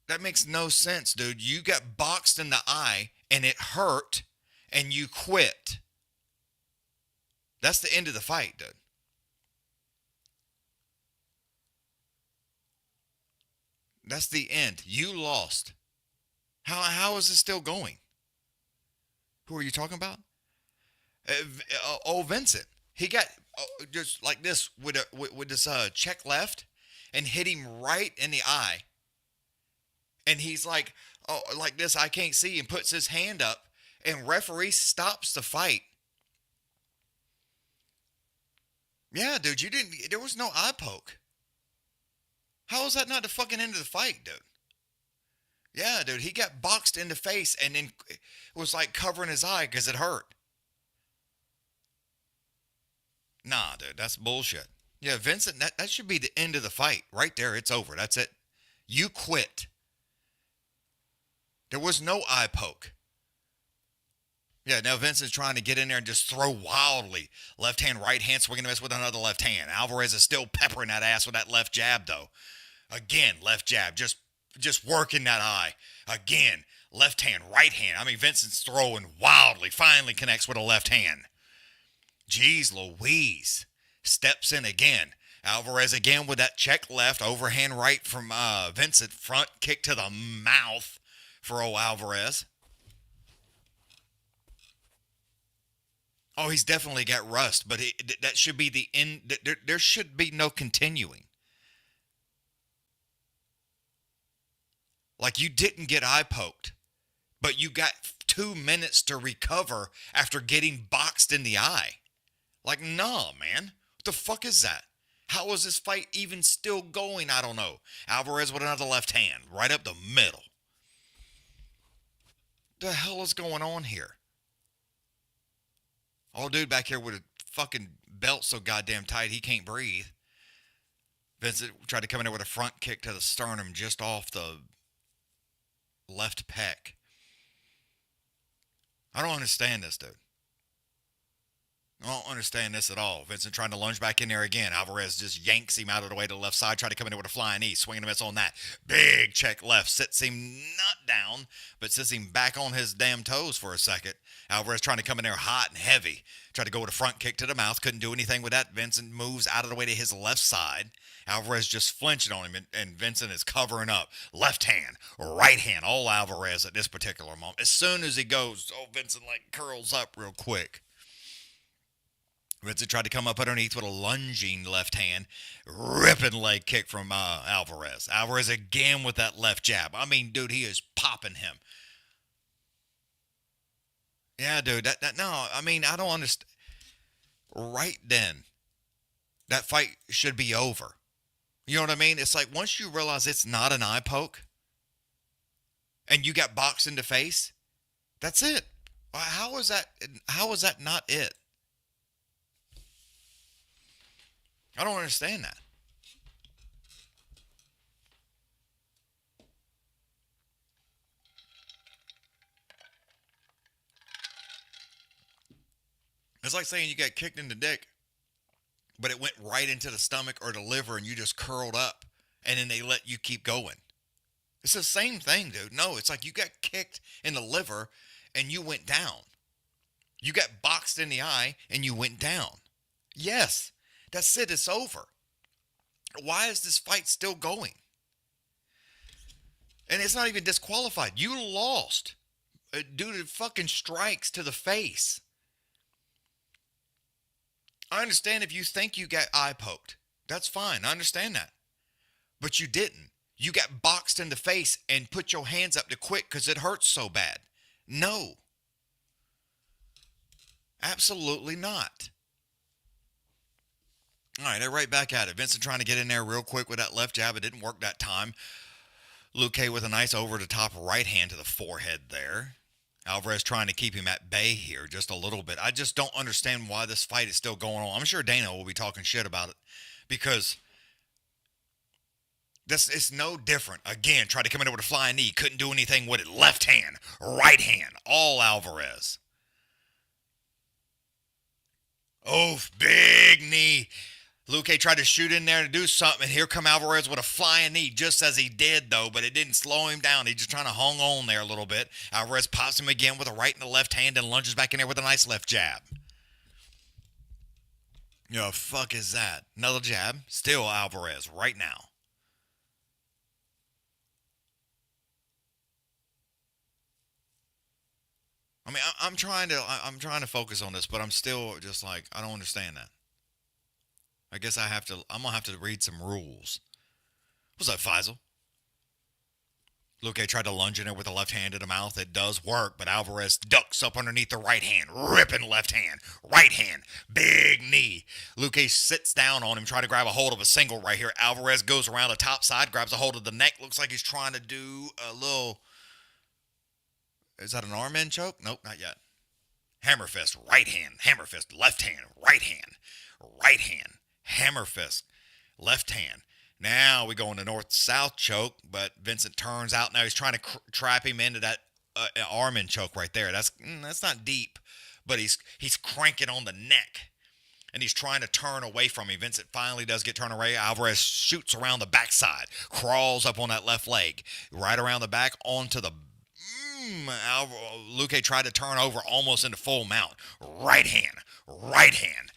That makes no sense, dude. You got boxed in the eye and it hurt and you quit. That's the end of the fight, dude. That's the end. You lost. How is it still going? Who are you talking about? Vincent. He got just like this with this check left and hit him right in the eye. And he's like, oh, like this, I can't see, and puts his hand up, and referee stops the fight. Yeah, dude, there was no eye poke. How is that not the fucking end of the fight, dude? Yeah, dude, he got boxed in the face and then it was like covering his eye because it hurt. Nah, dude, that's bullshit. Yeah, Vincent, that should be the end of the fight. Right there, it's over. That's it. You quit. There was no eye poke. Yeah, now Vincent's trying to get in there and just throw wildly. Left hand, right hand, swinging a miss with another left hand. Alvarez is still peppering that ass with that left jab, though. Again, left jab, just working that eye. Again, left hand, right hand. I mean, Vincent's throwing wildly. Finally connects with a left hand. Jeez Louise. Steps in again. Alvarez again with that check left. Overhand right from Vincent. Front kick to the mouth for old Alvarez. Oh, he's definitely got rust, but that should be the end. There should be no continuing. Like, you didn't get eye poked, but you got 2 minutes to recover after getting boxed in the eye. Like, nah, man. What the fuck is that? How is this fight even still going? I don't know. Alvarez with another left hand, right up the middle. The hell is going on here? Old dude back here with a fucking belt so goddamn tight he can't breathe. Vincent tried to come in there with a front kick to the sternum just off the left pec. I don't understand this, dude. I don't understand this at all. Vincent trying to lunge back in there again. Alvarez just yanks him out of the way to the left side. Try to come in there with a flying knee. Swinging a miss on that. Big check left. Sits him not down, but sits him back on his damn toes for a second. Alvarez trying to come in there hot and heavy. Tried to go with a front kick to the mouth. Couldn't do anything with that. Vincent moves out of the way to his left side. Alvarez just flinching on him, and Vincent is covering up. Left hand, right hand. All Alvarez at this particular moment. As soon as he goes, Vincent like curls up real quick. Vincent tried to come up underneath with a lunging left hand, ripping leg kick from Alvarez. Alvarez again with that left jab. I mean, dude, he is popping him. Yeah, dude, no, I mean, I don't understand. Right then, that fight should be over. You know what I mean? It's like once you realize it's not an eye poke and you got boxed in the face, that's it. How is that? How is that not it? I don't understand that. It's like saying you got kicked in the dick, but it went right into the stomach or the liver and you just curled up and then they let you keep going. It's the same thing, dude. No, it's like you got kicked in the liver and you went down. You got boxed in the eye and you went down. Yes, that's it. It's over. Why is this fight still going? And it's not even disqualified. You lost due to fucking strikes to the face. I understand if you think you got eye poked. That's fine. I understand that. But you didn't. You got boxed in the face and put your hands up to quit because it hurts so bad. No. Absolutely not. All right, they're right back at it. Vincent trying to get in there real quick with that left jab. It didn't work that time. Luque with a nice over-the-top right hand to the forehead there. Alvarez trying to keep him at bay here just a little bit. I just don't understand why this fight is still going on. I'm sure Dana will be talking shit about it because this is no different. Again, tried to come in there with a flying knee. Couldn't do anything with it. Left hand, right hand, all Alvarez. Oh, big knee. Luque tried to shoot in there to do something, and here come Alvarez with a flying knee, just as he did, though, but it didn't slow him down. He just trying to hang on there a little bit. Alvarez pops him again with a right and a left hand and lunges back in there with a nice left jab. The fuck is that? Another jab. Still Alvarez right now. I mean, I'm trying to focus on this, but I'm still just like, I don't understand that. I guess I'm going to have to read some rules. What's up, Faisal? Luque tried to lunge in there with the left hand to the mouth. It does work, but Alvarez ducks up underneath the right hand. Ripping left hand. Right hand. Big knee. Luque sits down on him, trying to grab a hold of a single right here. Alvarez goes around the top side, grabs a hold of the neck. Looks like he's trying to do a little... Is that an arm in choke? Nope, not yet. Hammer fist, right hand. Hammer fist, left hand. Right hand. Right hand. Hammer fist, left hand. Now we go into north-south choke, but Vincent turns out. Now he's trying to trap him into that arm in choke right there. That's not deep, but he's cranking on the neck, and he's trying to turn away from him. Vincent finally does get turned away. Alvarez shoots around the backside, crawls up on that left leg, right around the back onto the... Luque tried to turn over almost into full mount. Right hand, right hand.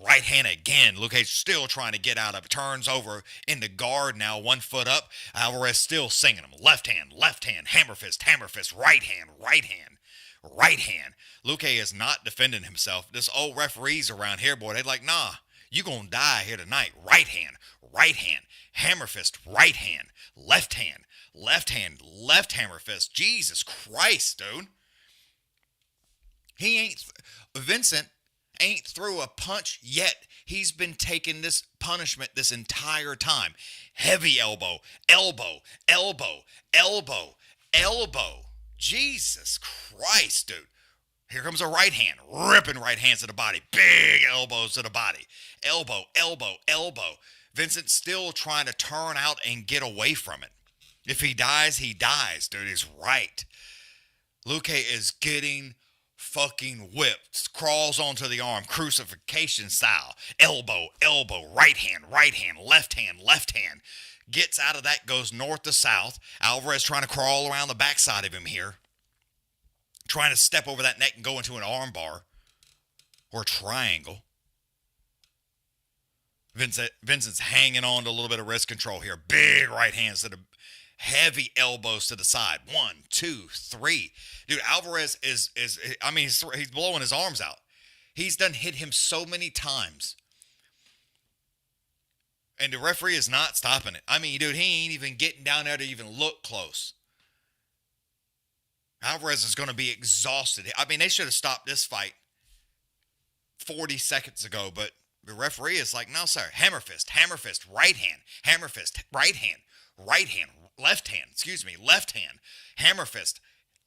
Right hand again. Luque still trying to get out of it. Turns over into guard now, 1 foot up. Alvarez still singing him. Left hand, hammer fist, right hand, right hand, right hand. Luque is not defending himself. This old referees around here, boy, they like, nah, you gonna die here tonight. Right hand, hammer fist, right hand, left hammer fist. Jesus Christ, dude. Vincent ain't threw a punch yet. He's been taking this punishment this entire time. Heavy elbow. Jesus Christ, dude. Here comes a right hand. Ripping right hands to the body. Big elbows to the body. Elbow. Vincent's still trying to turn out and get away from it. If he dies, he dies, dude. He's right. Luque is getting fucking whipped, crawls onto the arm, crucifixion style, elbow, right hand, left hand, gets out of that, goes north to south. Alvarez trying to crawl around the backside of him here, trying to step over that neck and go into an arm bar or triangle. Vincent's hanging on to a little bit of wrist control here. Big right hands to the heavy elbows to the side. 1, 2, 3. Dude, Alvarez he's blowing his arms out. He's done hit him so many times. And the referee is not stopping it. I mean, dude, he ain't even getting down there to even look close. Alvarez is going to be exhausted. I mean, they should have stopped this fight 40 seconds ago, but the referee is like, no, sir. Hammer fist, right hand. Hammer fist, right hand, left hand. Hammer fist,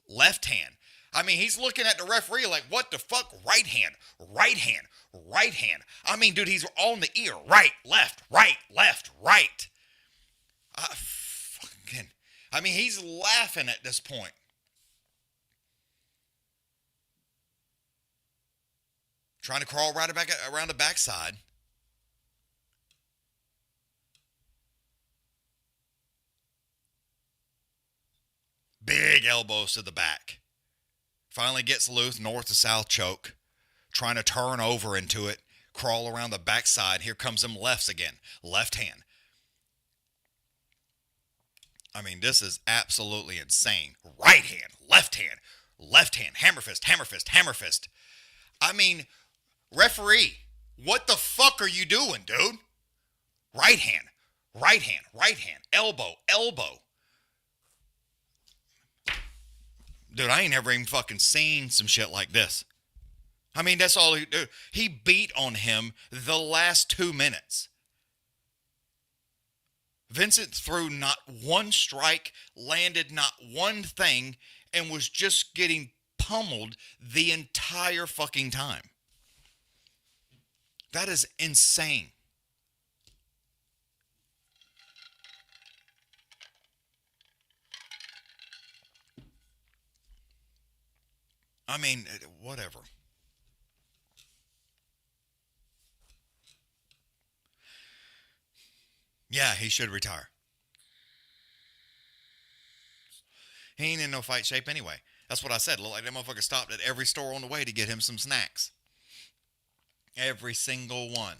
left hand. I mean, he's looking at the referee like, what the fuck? Right hand, right hand, right hand. I mean, dude, he's on the ear. Right, left, right, left, right. I mean, he's laughing at this point. Trying to crawl right back around the backside. Big elbows to the back. Finally gets loose, north to south choke. Trying to turn over into it. Crawl around the backside. Here comes them lefts again. Left hand. I mean, this is absolutely insane. Right hand, left hand, hammer fist, hammer fist, hammer fist. I mean, referee, what the fuck are you doing, dude? Right hand, right hand, right hand, elbow, elbow. Dude, I ain't never even fucking seen some shit like this. I mean, that's all he do. He beat on him the last 2 minutes. Vincent threw not one strike, landed not one thing, and was just getting pummeled the entire fucking time. That is insane. I mean, whatever. Yeah, he should retire. He ain't in no fight shape anyway. That's what I said. Look like that motherfucker stopped at every store on the way to get him some snacks. Every single one.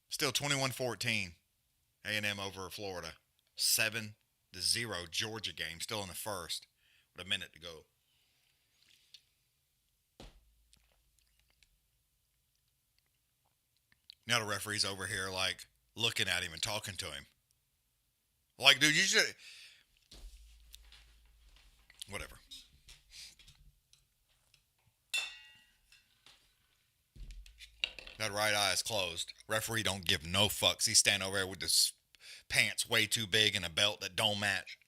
Still 21-14. A&M over Florida. 7-0 Georgia game. Still in the first. With a minute to go. Now the referee's over here, like, looking at him and talking to him. Like, dude, you should... Whatever. That right eye is closed. Referee don't give no fucks. He's standing over there with his pants way too big and a belt that don't match.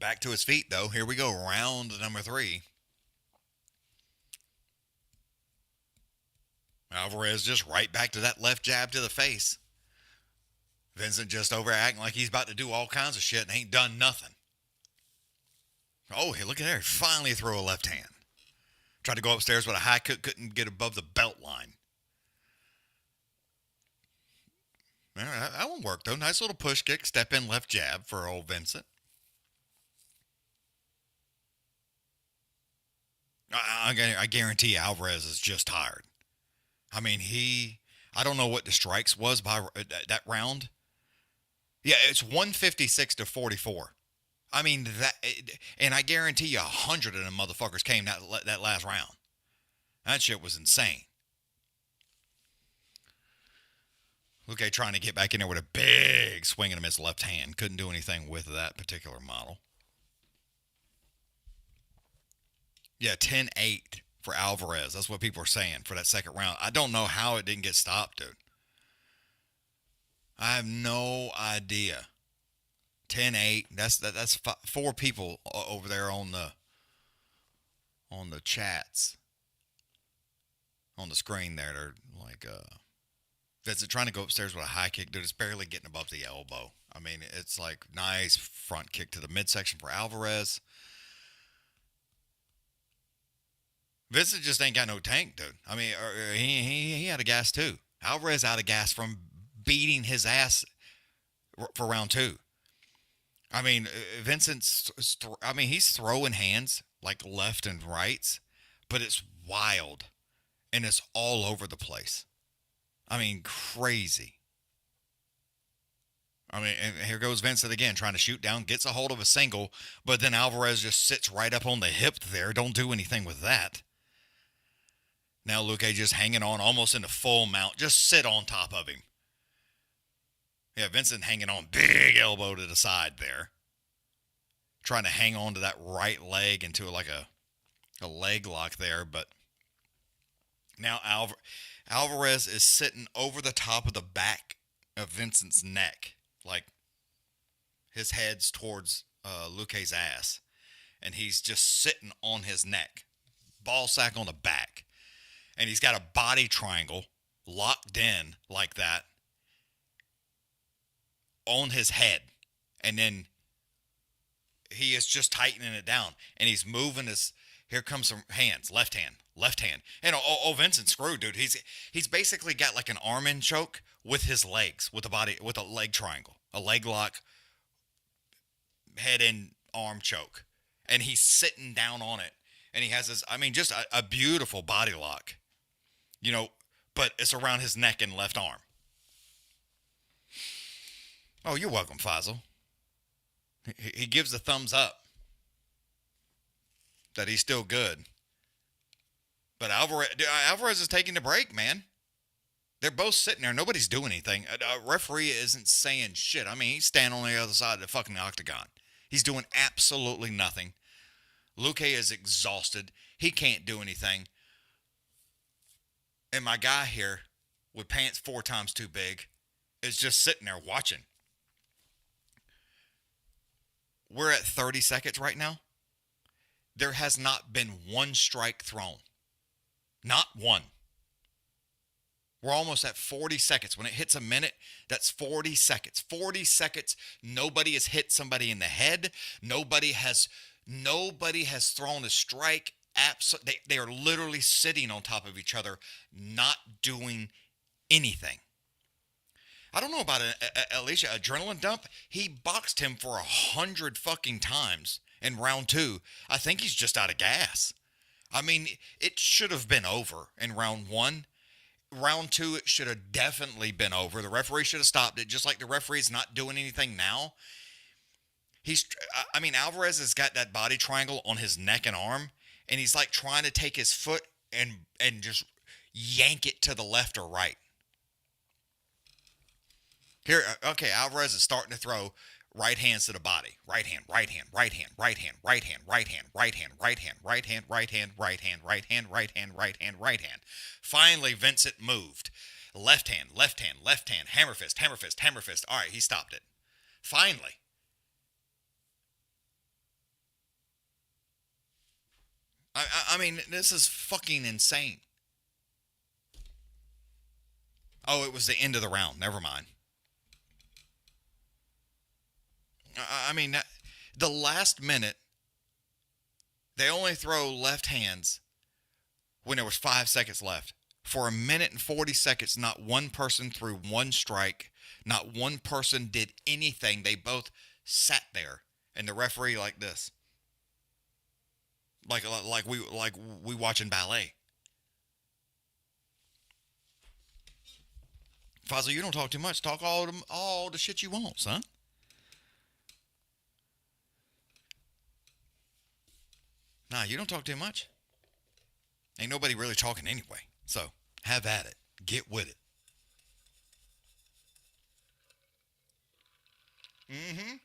Back to his feet, though. Here we go. Round number 3. Alvarez just right back to that left jab to the face. Vincent just over acting like he's about to do all kinds of shit and ain't done nothing. Oh, hey, look at there. He finally threw a left hand. Tried to go upstairs with a high kick, couldn't get above the belt line. That one worked, though. Nice little push kick, step in left jab for old Vincent. I guarantee Alvarez is just tired. I mean, I don't know what the strikes was by that round. Yeah, it's 156-44. I mean, and I guarantee you 100 of them motherfuckers came that last round. That shit was insane. Luque trying to get back in there with a big swing and miss left hand. Couldn't do anything with that particular model. Yeah, 10-8 for Alvarez. That's what people are saying for that second round. I don't know how it didn't get stopped, dude. I have no idea. 10-8. That's 4 people over there on the chats. On the screen there. They're like Vincent trying to go upstairs with a high kick, dude. It's barely getting above the elbow. I mean, it's like nice front kick to the midsection for Alvarez. Vincent just ain't got no tank, dude. I mean, he had a gas too. Alvarez out of gas from beating his ass for round 2. I mean, he's throwing hands like left and rights, but it's wild and it's all over the place. I mean, crazy. I mean, and here goes Vincent again, trying to shoot down, gets a hold of a single, but then Alvarez just sits right up on the hip there. Don't do anything with that. Now Luque just hanging on almost in the full mount. Just sit on top of him. Yeah, Vincent hanging on. Big elbow to the side there. Trying to hang on to that right leg into like a leg lock there. But now Alvarez is sitting over the top of the back of Vincent's neck. Like His head's towards Luque's ass, and he's just sitting on his neck, ball sack on the back, and he's got a body triangle locked in like that on his head, and then he is just tightening it down, and he's moving his. Here comes some hands, left hand, and Vincent screwed, dude. He's basically got like an arm in choke with his legs, with a leg triangle, a leg lock, head in arm choke, and he's sitting down on it, and he has this. I mean, just a beautiful body lock, but it's around his neck and left arm. Oh, you're welcome, Faisal. He gives the thumbs up that he's still good. But Alvarez is taking the break, man. They're both sitting there. Nobody's doing anything. A referee isn't saying shit. I mean, he's standing on the other side of the fucking octagon. He's doing absolutely nothing. Luque is exhausted. He can't do anything. And my guy here, with pants 4 times too big, is just sitting there watching. We're at 30 seconds right now. There has not been one strike thrown. Not one. We're almost at 40 seconds. When it hits a minute, that's 40 seconds. 40 seconds, nobody has hit somebody in the head. Nobody has thrown a strike. They are literally sitting on top of each other, not doing anything. I don't know about Alicia, adrenaline dump. He boxed him for 100 fucking times in round 2. I think he's just out of gas. I mean, it should have been over in round 1. Round 2, it should have definitely been over. The referee should have stopped it, just like the referee's not doing anything now. Alvarez has got that body triangle on his neck and arm, and he's like trying to take his foot and just yank it to the left or right. Here, okay, Alvarez is starting to throw right hands to the body. Right hand, right hand, right hand, right hand, right hand, right hand, right hand, right hand, right hand, right hand, right hand, right hand, right hand, right hand, right hand. Finally, Vincent moved. Left hand, left hand, left hand, hammer fist, hammer fist, hammer fist. All right, he stopped it. Finally. I mean, this is fucking insane. Oh, it was the end of the round. Never mind. I mean, the last minute, they only throw left hands when there was 5 seconds left. For 1 minute and 40 seconds, not one person threw one strike. Not one person did anything. They both sat there, and the referee like this, like we watching ballet. Faisal, you don't talk too much. Talk all the shit you want, son. Nah, you don't talk too much. Ain't nobody really talking anyway. So, have at it. Get with it. Mm-hmm.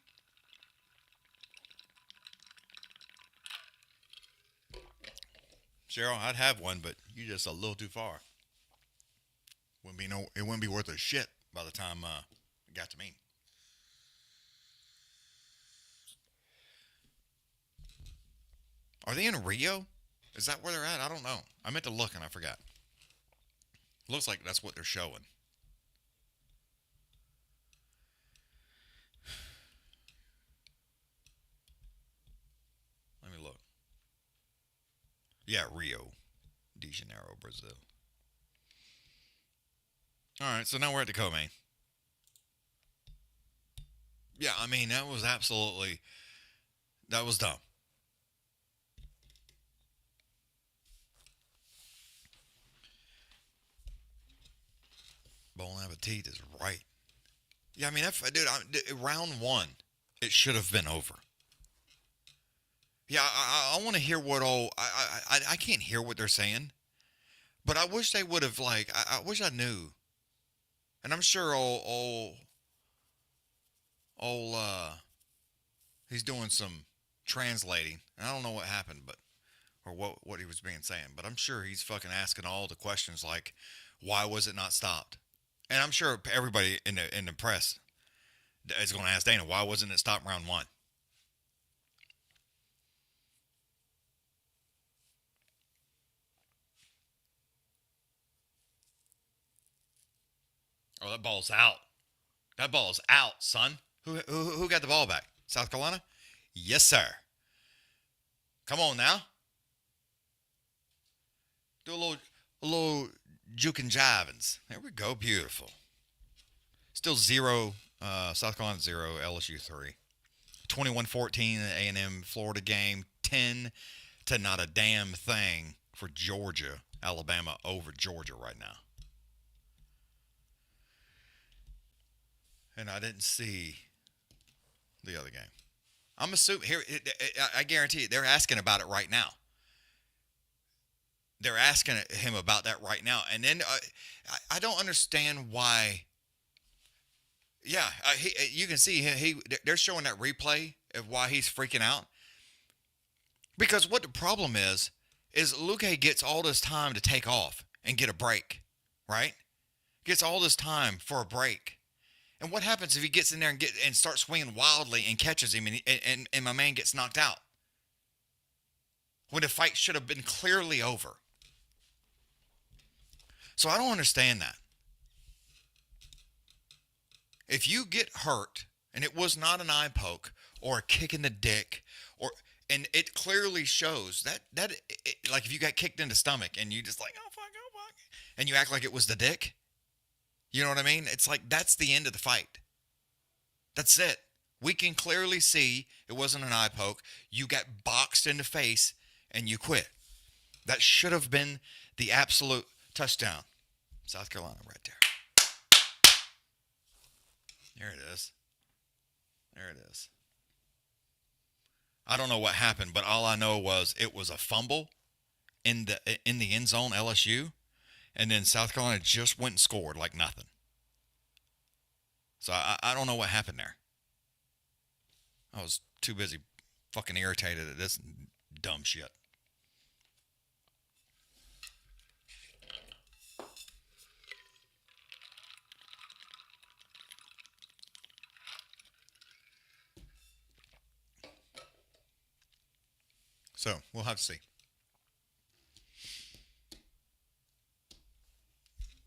Cheryl, I'd have one, but you're just a little too far. It wouldn't be worth a shit by the time it got to me. Are they in Rio? Is that where they're at? I don't know. I meant to look and I forgot. Looks like that's what they're showing. Let me look. Yeah, Rio de Janeiro, Brazil. All right, so now we're at the co-main. Yeah, I mean, that was dumb. Bon appetit is right. Yeah, I mean, round 1, it should have been over. Yeah, I want to hear what I can't hear what they're saying, but I wish they would have, I wish I knew. And I'm sure he's doing some translating. And I don't know what happened, or what he was being saying, but I'm sure he's fucking asking all the questions like, why was it not stopped? And I'm sure everybody in the press I was going to ask Dana, why wasn't it stopped round 1? Oh, that ball's out. That ball's out, son. Who got the ball back? South Carolina? Yes, sir. Come on now. Do a little juke and jivings. There we go. Beautiful. Still 0. South Carolina 0. LSU 3. 21-14 A&M Florida game. 10 to not a damn thing for Georgia. Alabama over Georgia right now. And I didn't see the other game. I'm assuming here. I guarantee you, they're asking about it right now. They're asking him about that right now, and then I don't understand why. Yeah, you can see they're showing that replay of why he's freaking out. Because what the problem is Luque gets all this time to take off and get a break, right? Gets all this time for a break. And what happens if he gets in there and starts swinging wildly and catches him and my man gets knocked out? When the fight should have been clearly over. So I don't understand that. If you get hurt and it was not an eye poke or a kick in the dick and it clearly shows that like if you got kicked in the stomach and you just like, oh fuck, and you act like it was the dick. You know what I mean? It's like that's the end of the fight. That's it. We can clearly see it wasn't an eye poke. You got boxed in the face and you quit. That should have been the absolute touchdown. South Carolina right there. There it is. There it is. I don't know what happened, but all I know was it was a fumble in the end zone, LSU. And then South Carolina just went and scored like nothing. So I don't know what happened there. I was too busy fucking irritated at this dumb shit. So we'll have to see.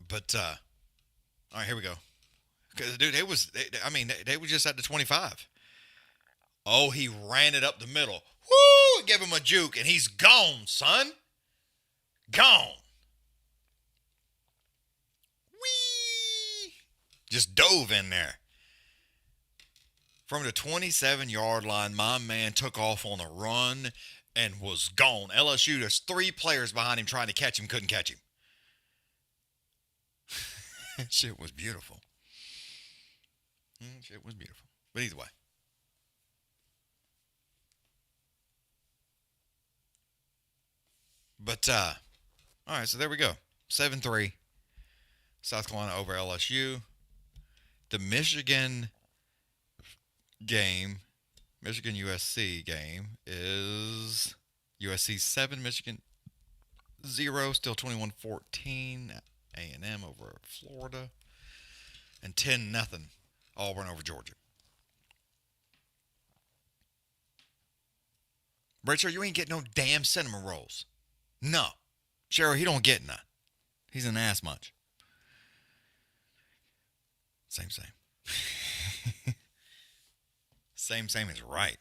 But, all right, here we go. Because, dude, they were just at the 25. Oh, he ran it up the middle. Woo! Gave him a juke, and he's gone, son. Gone. Whee! Just dove in there. From the 27-yard line, my man took off on a run and was gone. LSU, there's 3 players behind him trying to catch him, couldn't catch him. Shit was beautiful. Shit was beautiful. But either way. But, all right, so there we go. 7-3. South Carolina over LSU. The Michigan game, Michigan USC game, is USC 7, Michigan 0, still 21-14. A&M over Florida. And 10-0 Auburn over Georgia. Rachel, you ain't getting no damn cinnamon rolls. No. Cheryl, he don't get none. He's an ass munch. Same. Same is right.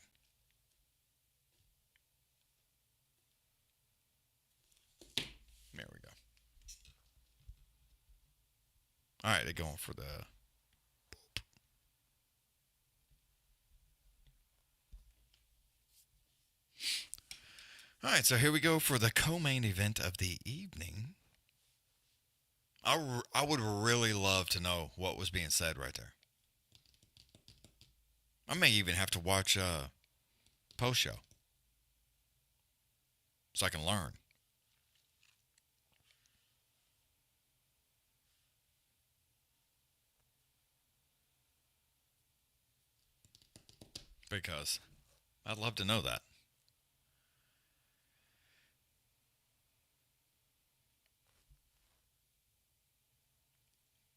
There we go. All right, they're going for the... All right, so here we go for the co-main event of the evening. I would really love to know what was being said right there. I may even have to watch post-show so I can learn. Because I'd love to know that.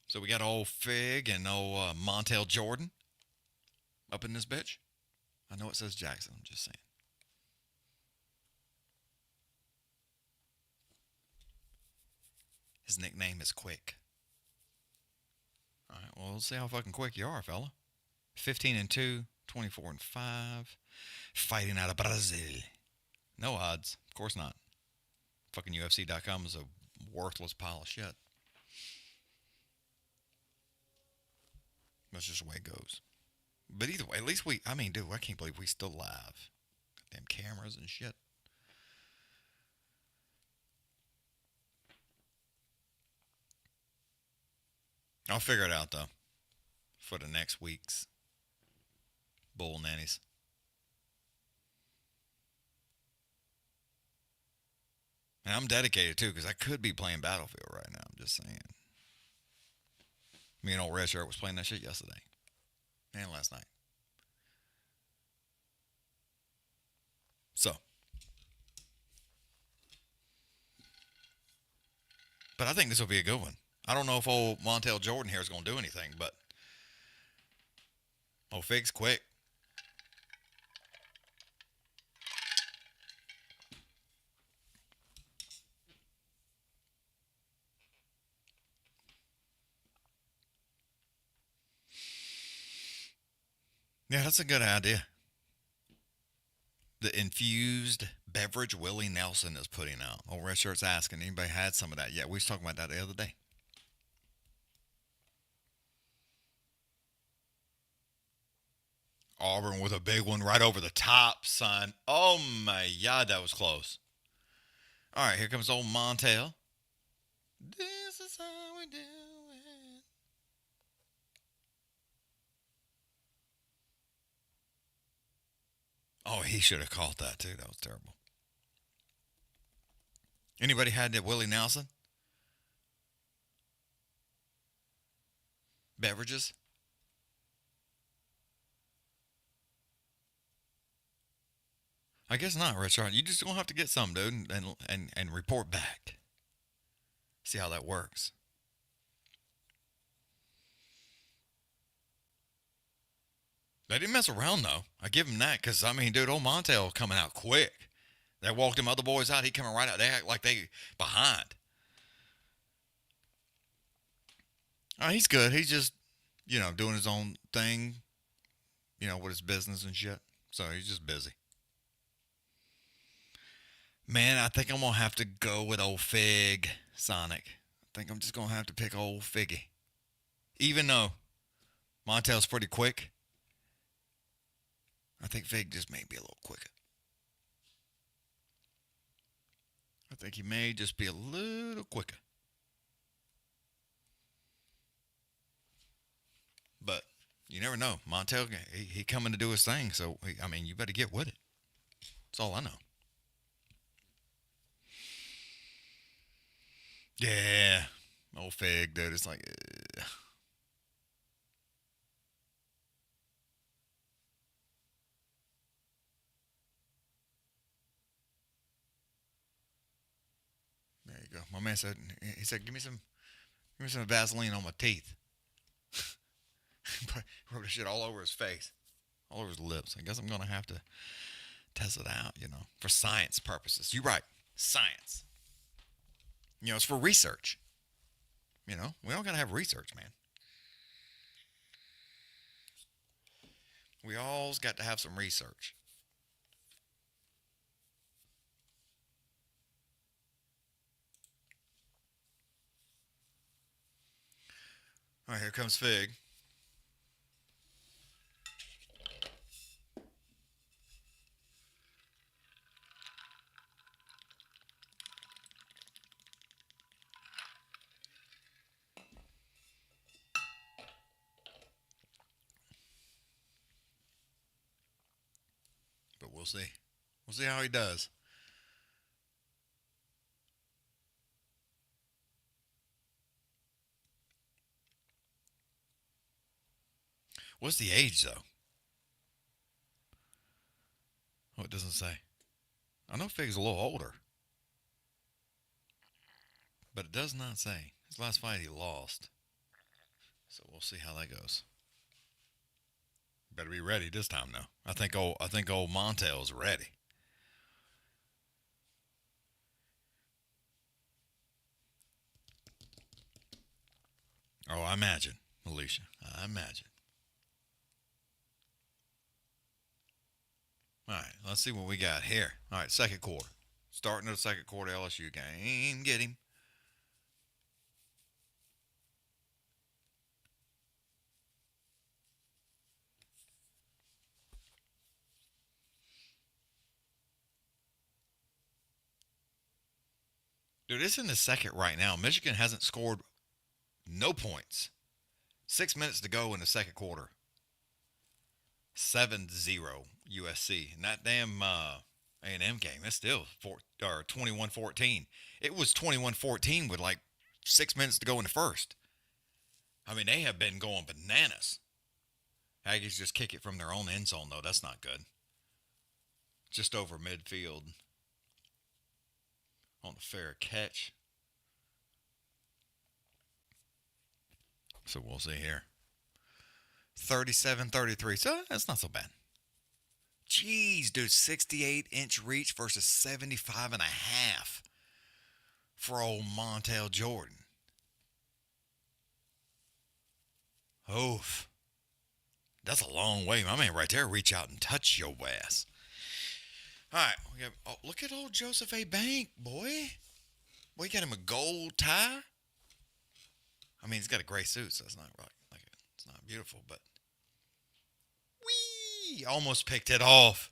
So we got old Fig and old Montel Jordan. up in this bitch. I know it says Jackson. I'm just saying. His nickname is Quick. All right, well, let's see how fucking quick you are, fella. 15-2, 24-5. Fighting out of Brazil. No odds. Of course not. Fucking UFC.com is a worthless pile of shit. That's just the way it goes. But either way, at least dude, I can't believe we still live. Damn cameras and shit. I'll figure it out, though, for the next week's Bull Nannies. And I'm dedicated, too, because I could be playing Battlefield right now. I'm just saying. Me and old Red Shirt was playing that shit yesterday. And last night. So. But I think this will be a good one. I don't know if old Montel Jordan here is going to do anything, but old Fig's quick. Yeah, that's a good idea. The infused beverage Willie Nelson is putting out. Old Red Shirt's asking, anybody had some of that? Yeah, we was talking about that the other day. Auburn with a big one right over the top, son. Oh my God, that was close. All right, here comes old Montel. This is how we do it. Oh, he should have caught that too. That was terrible. Anybody had that Willie Nelson? Beverages? I guess not, Richard. You just gonna have to get some, dude, and report back. See how that works. They didn't mess around though. I give him that because dude, old Montel coming out quick. They walked them other boys out. He coming right out. They act like they behind. He's good. He's just, doing his own thing, with his business and shit. So he's just busy. Man, I think I'm going to have to go with old Fig Sonic. I think I'm just going to have to pick old Figgy. Even though Montel's pretty quick, I think Fig just may be a little quicker. I think he may just be a little quicker. But you never know. Montel, he coming to do his thing. So, you better get with it. That's all I know. Yeah. Old Fig, dude. It's like... There you go. My man said, give me some Vaseline on my teeth. Wrote the shit all over his face, all over his lips. I guess I'm going to have to test it out, for science purposes. You're right. Science. It's for research. We all got to have research, man. We all's got to have some research. All right, here comes Fig. But we'll see. We'll see how he does. What's the age, though? Oh, it doesn't say. I know Fig's a little older. But it does not say. His last fight he lost. So we'll see how that goes. Better be ready this time now. I think old Montel's ready. Oh, I imagine, Alicia. I imagine. All right, let's see what we got here. All right, second quarter. Starting the second quarter LSU game. Get him. Dude, it's in the second right now. Michigan hasn't scored no points. 6 minutes to go in the second quarter. 7-0 USC. And that damn A&M game, that's still 21-14. It was 21-14 with like 6 minutes to go in the first. I mean, they have been going bananas. Aggies just kick it from their own end zone, though. That's not good. Just over midfield. On the fair catch. So we'll see here. 37-33. So that's not so bad. Jeez, dude. 68-inch reach versus 75 and a half for old Montel Jordan. Oof. That's a long way. My man right there reach out and touch your ass. All right. Look at old Joseph A. Bank, boy. Boy, you got him a gold tie. I mean, he's got a gray suit, so it's not right. It's not beautiful, but whee! Almost picked it off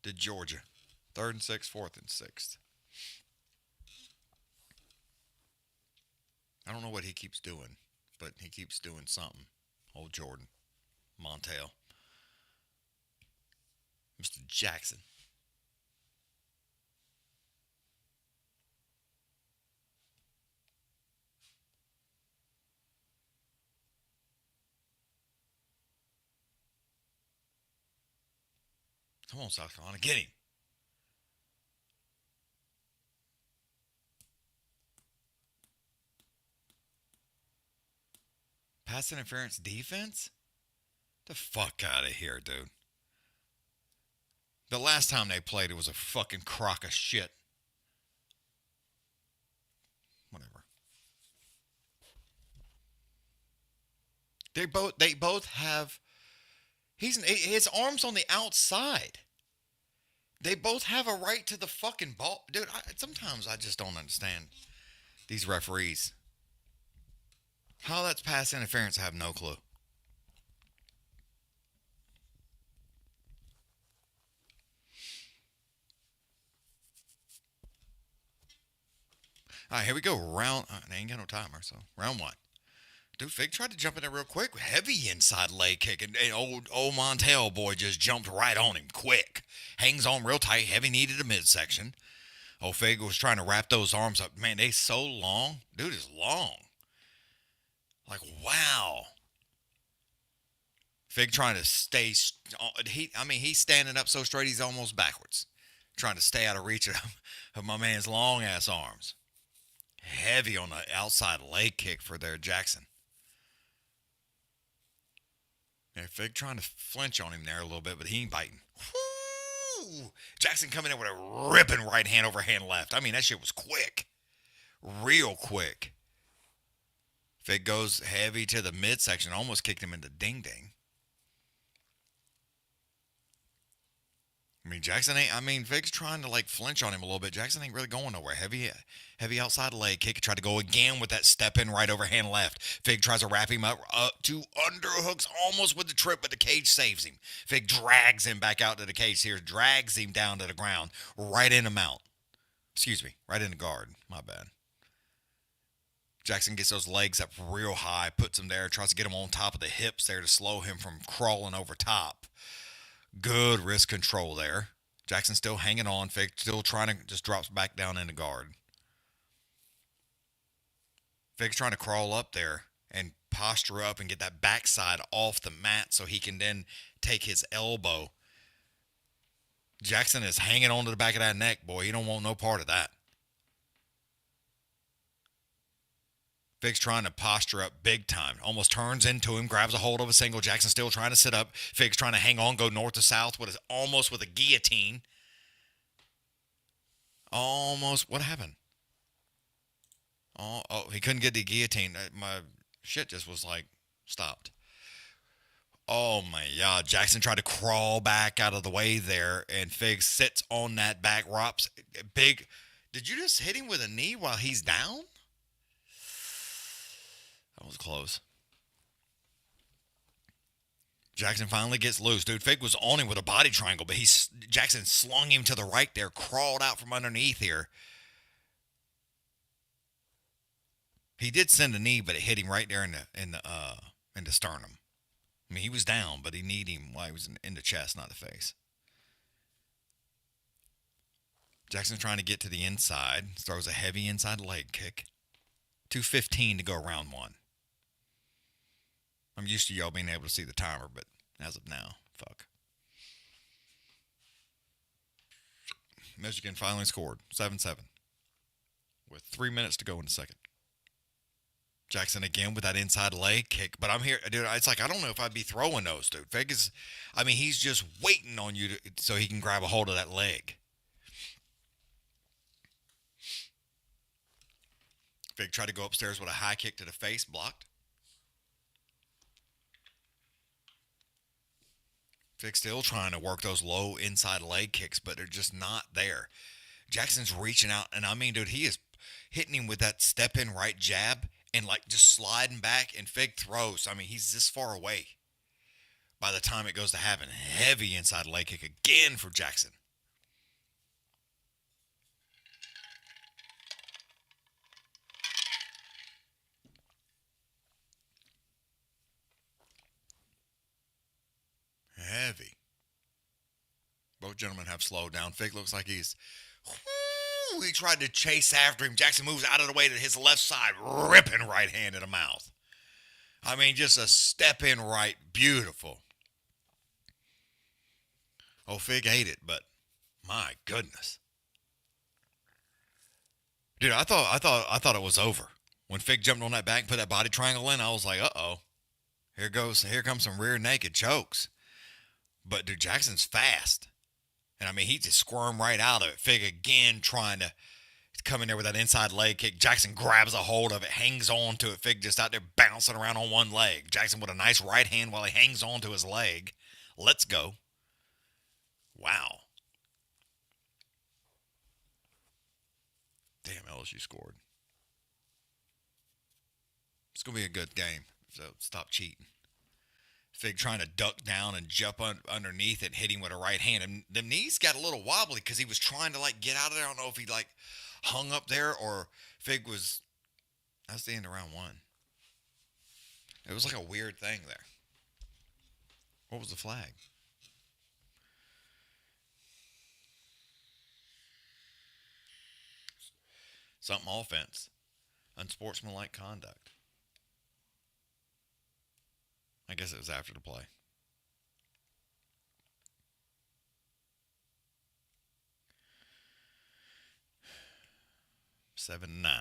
to Georgia. 3rd and 6, 4th and 6th. I don't know what he keeps doing, but he keeps doing something. Old Jordan. Montel. Mr. Jackson. Come on, South Carolina. Get him. Pass interference defense? The fuck out of here, dude. The last time they played, it was a fucking crock of shit. Whatever. They both have... his arm's on the outside. They both have a right to the fucking ball. Dude, sometimes I just don't understand these referees. How that's pass interference, I have no clue. All right, here we go. Round... they ain't got no timer, so round 1. Dude, Fig tried to jump in there real quick. Heavy inside leg kick. And old Montel boy just jumped right on him quick. Hangs on real tight. Heavy knee to the midsection. Old Fig was trying to wrap those arms up. Man, they so long. Dude is long. Like, wow. Fig trying to stay... he's standing up so straight he's almost backwards. Trying to stay out of reach of my man's long-ass arms. Heavy on the outside leg kick for their Jackson. Fig trying to flinch on him there a little bit, but he ain't biting. Woo! Jackson coming in with a ripping right hand over hand left. I mean, that shit was quick. Real quick. Fig goes heavy to the midsection. Almost kicked him into ding-ding. Fig's trying to flinch on him a little bit. Jackson ain't really going nowhere. Heavy outside leg kick. Tried to go again with that step in right overhand left. Fig tries to wrap him up to underhooks almost with the trip, but the cage saves him. Fig drags him back out to the cage here. Drags him down to the ground. Right in the mount. Excuse me. Right in the guard. My bad. Jackson gets those legs up real high. Puts him there. Tries to get him on top of the hips there to slow him from crawling over top. Good wrist control there. Jackson still hanging on. Fig still trying to just drops back down in the guard. Fig's trying to crawl up there and posture up and get that backside off the mat so he can then take his elbow. Jackson is hanging on to the back of that neck, boy. You don't want no part of that. Fig's trying to posture up big time. Almost turns into him, grabs a hold of a single. Jackson still trying to sit up. Fig's trying to hang on, go north to south almost with a guillotine. Almost. What happened? Oh, he couldn't get the guillotine. My shit just was like stopped. Oh my God. Jackson tried to crawl back out of the way there, and Fig sits on that back rops. Big. Did you just hit him with a knee while he's down? That was close. Jackson finally gets loose. Dude, Fig was on him with a body triangle, but Jackson slung him to the right there, crawled out from underneath here. He did send a knee, but it hit him right there in the sternum. I mean, he was down, but he kneed him while he was in the chest, not the face. Jackson's trying to get to the inside. Throws a heavy inside leg kick. 2:15 to go round one. I'm used to y'all being able to see the timer, but as of now, fuck. Michigan finally scored 7-7 with 3 minutes to go in the second. Jackson again with that inside leg kick, but I'm here, dude. It's like I don't know if I'd be throwing those, dude. Vegas, I mean, he's just waiting on you so he can grab a hold of that leg. Fig tried to go upstairs with a high kick to the face, blocked. Fig still trying to work those low inside leg kicks, but they're just not there. Jackson's reaching out, and I mean, dude, he is hitting him with that step-in right jab and, like, just sliding back, and Fig throws. I mean, he's this far away by the time it goes to happen. Heavy inside leg kick again for Jackson. Heavy. Both gentlemen have slowed down. Fig looks like he tried to chase after him. Jackson moves out of the way to his left side, ripping right hand in the mouth. I mean, just a step in right. Beautiful. Oh, Fig ate it, but my goodness. Dude, I thought it was over. When Fig jumped on that back and put that body triangle in, I was like, uh-oh. Here comes some rear naked chokes. But, dude, Jackson's fast. And, I mean, he just squirmed right out of it. Fig again trying to come in there with that inside leg kick. Jackson grabs a hold of it, hangs on to it. Fig just out there bouncing around on one leg. Jackson with a nice right hand while he hangs on to his leg. Let's go. Wow. Damn, LSU scored. It's going to be a good game, so stop cheating. Fig trying to duck down and jump underneath it, hitting with a right hand. And the knees got a little wobbly because he was trying to, like, get out of there. I don't know if he, like, hung up there or Fig was... That's the end of round one. It was like a weird thing there. What was the flag? Something offense. Unsportsmanlike conduct. I guess it was after the play. Seven, 9.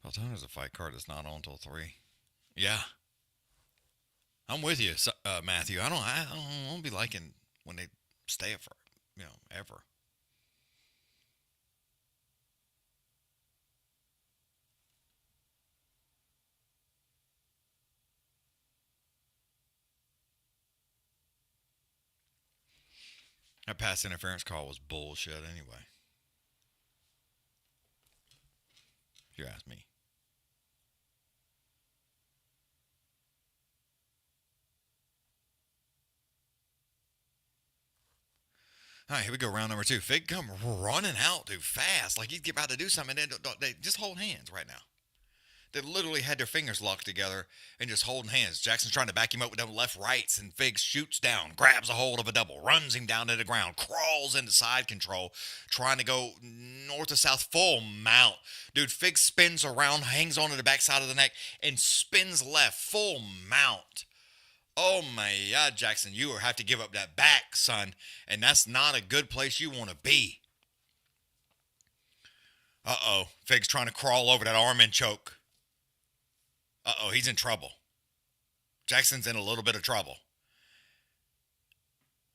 Peltona's a fight card that's not on until 3. Yeah. I'm with you, Matthew. I don't be liking when they stay up for, ever. That pass interference call was bullshit anyway. If you ask me. All right, here we go. Round number 2. Fig come running out, dude, fast. Like he's about to do something. And they just hold hands right now. They literally had their fingers locked together and just holding hands. Jackson's trying to back him up with them left rights, and Fig shoots down, grabs a hold of a double, runs him down to the ground, crawls into side control, trying to go north to south, full mount. Dude, Fig spins around, hangs onto the backside of the neck, and spins left, full mount. Oh my God, Jackson, you will have to give up that back, son. And that's not a good place you want to be. Uh-oh. Fig's trying to crawl over that arm and choke. Uh-oh, he's in trouble. Jackson's in a little bit of trouble.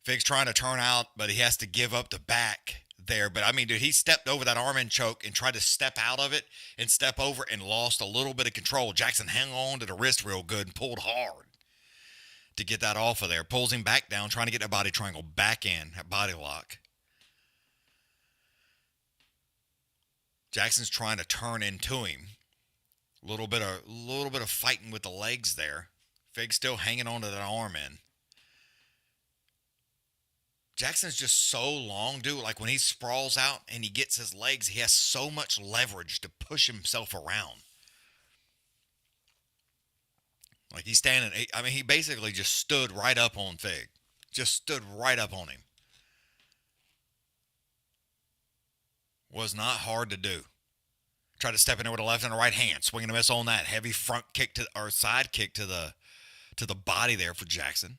Fig's trying to turn out, but he has to give up the back there. But, I mean, dude, he stepped over that arm and choke and tried to step out of it and step over and lost a little bit of control. Jackson hung on to the wrist real good and pulled hard to get that off of there. Pulls him back down, trying to get that body triangle back in, that body lock. Jackson's trying to turn into him. A little bit of fighting with the legs there. Fig still hanging on to that arm in. Jackson's just so long, dude. Like when he sprawls out and he gets his legs, he has so much leverage to push himself around. Like he's standing, I mean, he basically just stood right up on Fig. Just stood right up on him. Was not hard to do. Try to step in there with a left and a right hand. Swing and a miss on that. Heavy front kick or side kick to the body there for Jackson.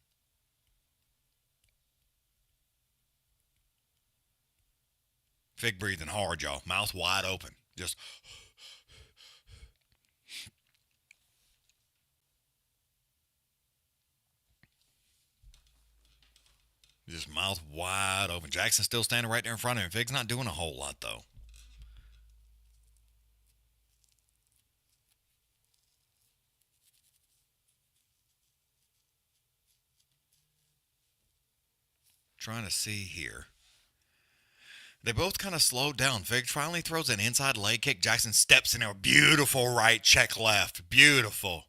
Fig breathing hard, y'all. Mouth wide open. Just mouth wide open. Jackson's still standing right there in front of him. Fig's not doing a whole lot, though. Trying to see here. They both kind of slowed down. Fig finally throws an inside leg kick. Jackson steps in there. Beautiful right, check left. Beautiful.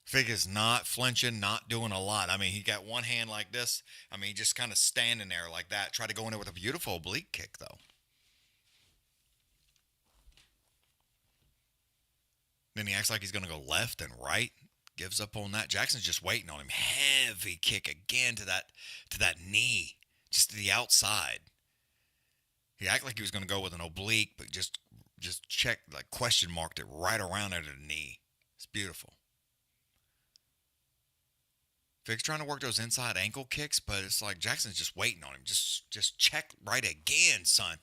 Fig is not flinching, not doing a lot. I mean, he got one hand like this. I mean, just kind of standing there like that. Try to go in there with a beautiful oblique kick, though. Then he acts like he's going to go left and right. Gives up on that. Jackson's just waiting on him. Heavy kick again to that knee. Just to the outside. He acted like he was going to go with an oblique, but just checked, like question marked it right around under the knee. It's beautiful. Fig's trying to work those inside ankle kicks, but it's like Jackson's just waiting on him. Just check right again, son.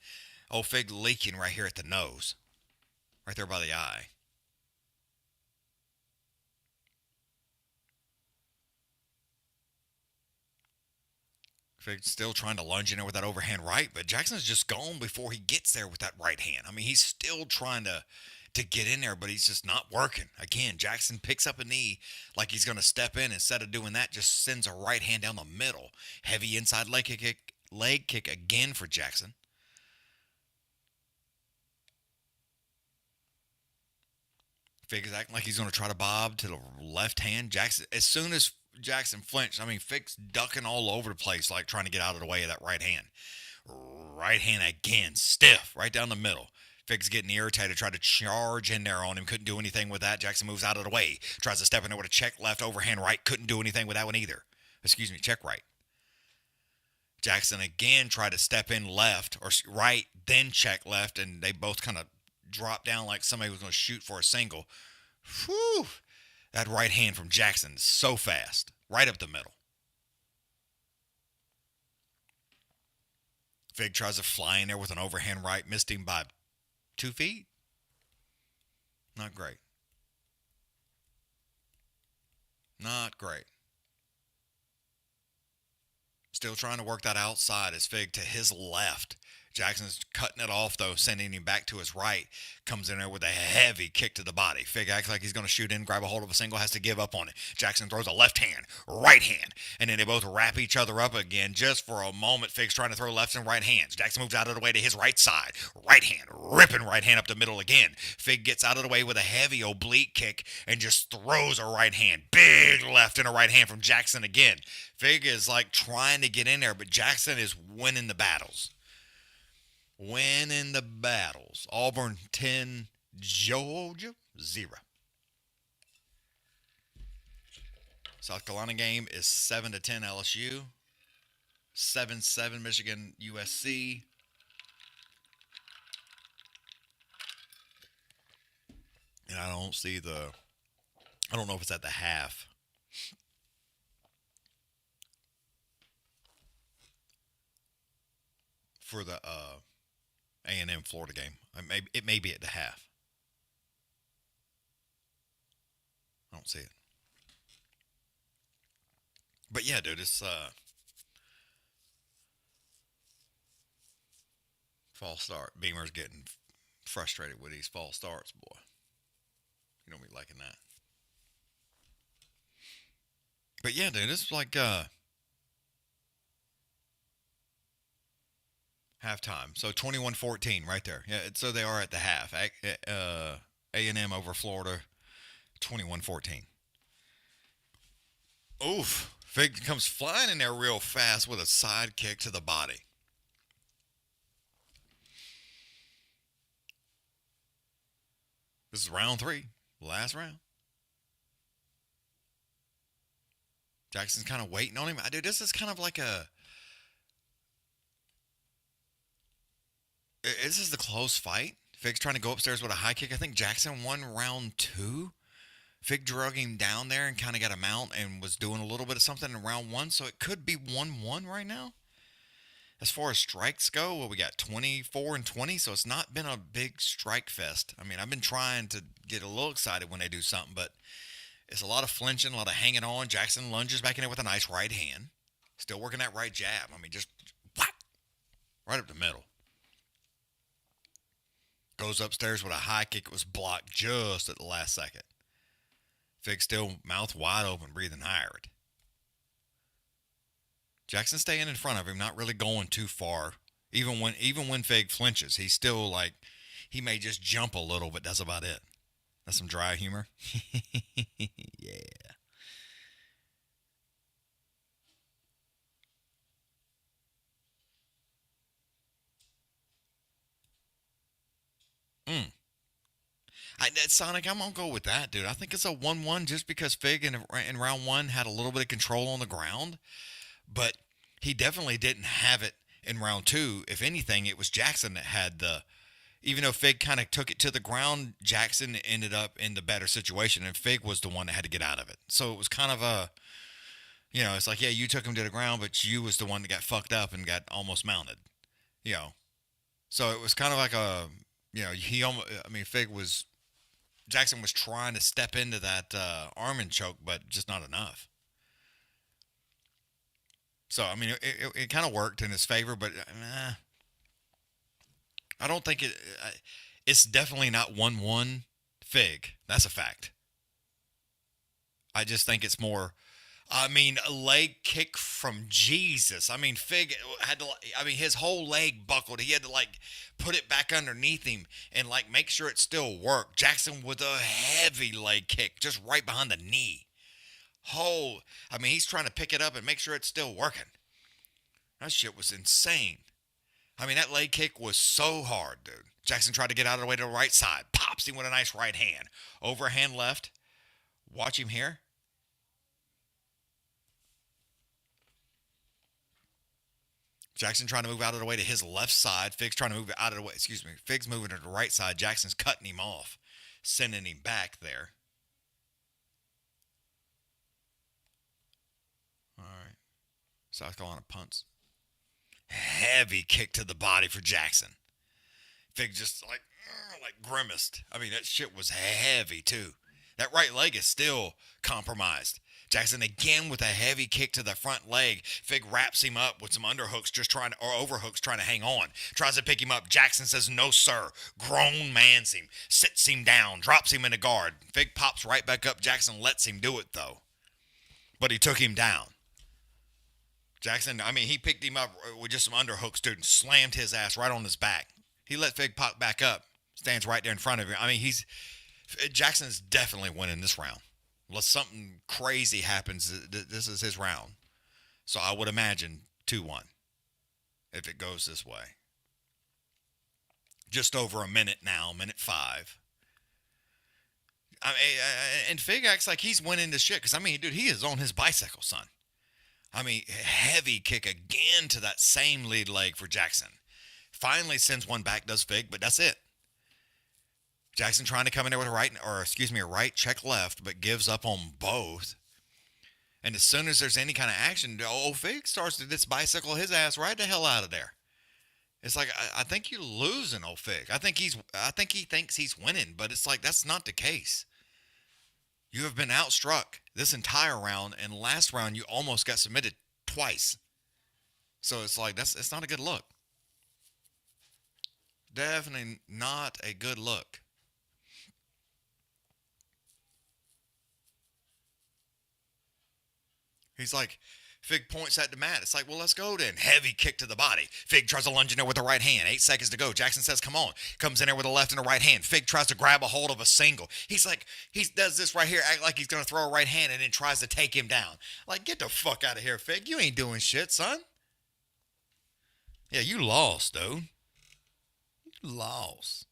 Oh, Fig leaking right here at the nose. Right there by the eye. Fig's still trying to lunge in there with that overhand right, but Jackson's just gone before he gets there with that right hand. I mean, he's still trying to get in there, but he's just not working. Again, Jackson picks up a knee like he's going to step in. Instead of doing that, just sends a right hand down the middle. Heavy inside leg kick again for Jackson. Fig is acting like he's going to try to bob to the left hand. Jackson, as soon as Jackson flinched, I mean, Fig's ducking all over the place, like trying to get out of the way of that right hand. Right hand again, stiff, right down the middle. Fig's getting irritated, tried to charge in there on him, couldn't do anything with that. Jackson moves out of the way, tries to step in there with a check left, overhand right, couldn't do anything with that one either. Excuse me, check right. Jackson again tried to step in left or right, then check left, and they both kind of dropped down like somebody was going to shoot for a single. Whew! That right hand from Jackson is so fast, right up the middle. Fig tries to fly in there with an overhand right, missed him by 2 feet. Not great. Not great. Still trying to work that outside as Fig to his left. Jackson's cutting it off, though, sending him back to his right. Comes in there with a heavy kick to the body. Fig acts like he's going to shoot in, grab a hold of a single, has to give up on it. Jackson throws a left hand, right hand, and then they both wrap each other up again just for a moment. Fig's trying to throw left and right hands. Jackson moves out of the way to his right side. Right hand, ripping right hand up the middle again. Fig gets out of the way with a heavy oblique kick and just throws a right hand. Big left and a right hand from Jackson again. Fig is like trying to get in there, but Jackson is winning the battles. Winning the battles. Auburn 10, Georgia 0. South Carolina game is 7-10 LSU. 7-7 Michigan USC. And I don't see the I don't know if it's at the half. For the A&M Florida game. It may be at the half. I don't see it. But yeah, dude, it's false start. Beamer's getting frustrated with these false starts, boy. You don't be liking that. But yeah, dude, it's like halftime. So 21-14 right there. Yeah, so they are at the half. A&M over Florida, 21-14. Oof. Fig comes flying in there real fast with a side kick to the body. This is round 3. Last round. Jackson's kind of waiting on him. Dude, this is kind of like this is the close fight. Fig's trying to go upstairs with a high kick. I think Jackson won round 2. Fig drug him down there and kind of got a mount and was doing a little bit of something in round 1. So it could be 1-1 right now. As far as strikes go, well, we got 24-20. So it's not been a big strike fest. I mean, I've been trying to get a little excited when they do something, but it's a lot of flinching, a lot of hanging on. Jackson lunges back in there with a nice right hand. Still working that right jab. I mean, just whack, right up the middle. Goes upstairs with a high kick. It was blocked just at the last second. Fig still mouth wide open, breathing hard. Jackson staying in front of him, not really going too far. Even when Fig flinches, he's still like, he may just jump a little, but that's about it. That's some dry humor. Yeah. Sonic, I'm going to go with that, dude. I think it's a 1-1 just because Fig in round 1 had a little bit of control on the ground. But he definitely didn't have it in round 2. If anything, it was Jackson that had even though Fig kind of took it to the ground, Jackson ended up in the better situation, and Fig was the one that had to get out of it. So it was kind of it's like, yeah, you took him to the ground, but you was the one that got fucked up and got almost mounted. So it was kind of like Jackson was trying to step into that arm and choke, but just not enough. So, I mean, it kind of worked in his favor, but I don't think it's definitely not 1-1 Fig. That's a fact. I just think it's more, a leg kick from Jesus. I mean, Fig had to, his whole leg buckled. He had to, put it back underneath him and, make sure it still worked. Jackson with a heavy leg kick just right behind the knee. He's trying to pick it up and make sure it's still working. That shit was insane. That leg kick was so hard, dude. Jackson tried to get out of the way to the right side. Pops him with a nice right hand. Overhand left. Watch him here. Jackson trying to move out of the way to his left side. Fig's trying to move out of the way. Excuse me. Fig's moving to the right side. Jackson's cutting him off. Sending him back there. All right. South Carolina punts. Heavy kick to the body for Jackson. Fig just grimaced. That shit was heavy too. That right leg is still compromised. Jackson again with a heavy kick to the front leg. Fig wraps him up with some underhooks overhooks trying to hang on. Tries to pick him up. Jackson says, no, sir. Grown mans him. Sits him down. Drops him in the guard. Fig pops right back up. Jackson lets him do it, though. But he took him down. Jackson, he picked him up with just some underhooks, dude, and slammed his ass right on his back. He let Fig pop back up. Stands right there in front of him. Jackson's definitely winning this round. Unless something crazy happens, this is his round. So I would imagine 2-1 if it goes this way. Just over a minute now, minute 5. And Fig acts like he's winning this shit. Because, dude, he is on his bicycle, son. Heavy kick again to that same lead leg for Jackson. Finally sends one back, does Fig, but that's it. Jackson trying to come in there with a right check left, but gives up on both. And as soon as there's any kind of action, old Fig starts to just bicycle his ass right the hell out of there. It's like I think you're losing, old Fig. I think he thinks he's winning, but it's like that's not the case. You have been outstruck this entire round, and last round you almost got submitted twice. So it's like it's not a good look. Definitely not a good look. He's like, Fig points at the mat. It's like, well, let's go then. Heavy kick to the body. Fig tries to lunge in there with the right hand. 8 seconds to go. Jackson says, come on. Comes in there with the left and the right hand. Fig tries to grab a hold of a single. He's like, he does this right here, act like he's going to throw a right hand and then tries to take him down. Like, get the fuck out of here, Fig. You ain't doing shit, son. Yeah, you lost, dude. You lost.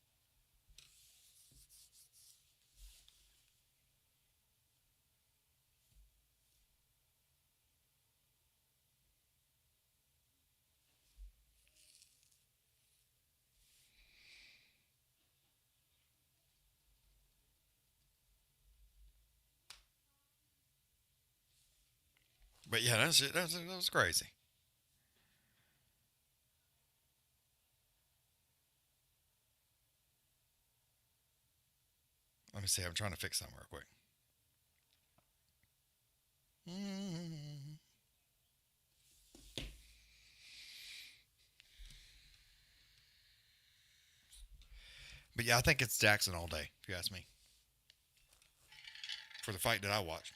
But yeah, that was crazy. Let me see. I'm trying to fix something real quick. But yeah, I think it's Jackson all day, if you ask me. For the fight that I watched.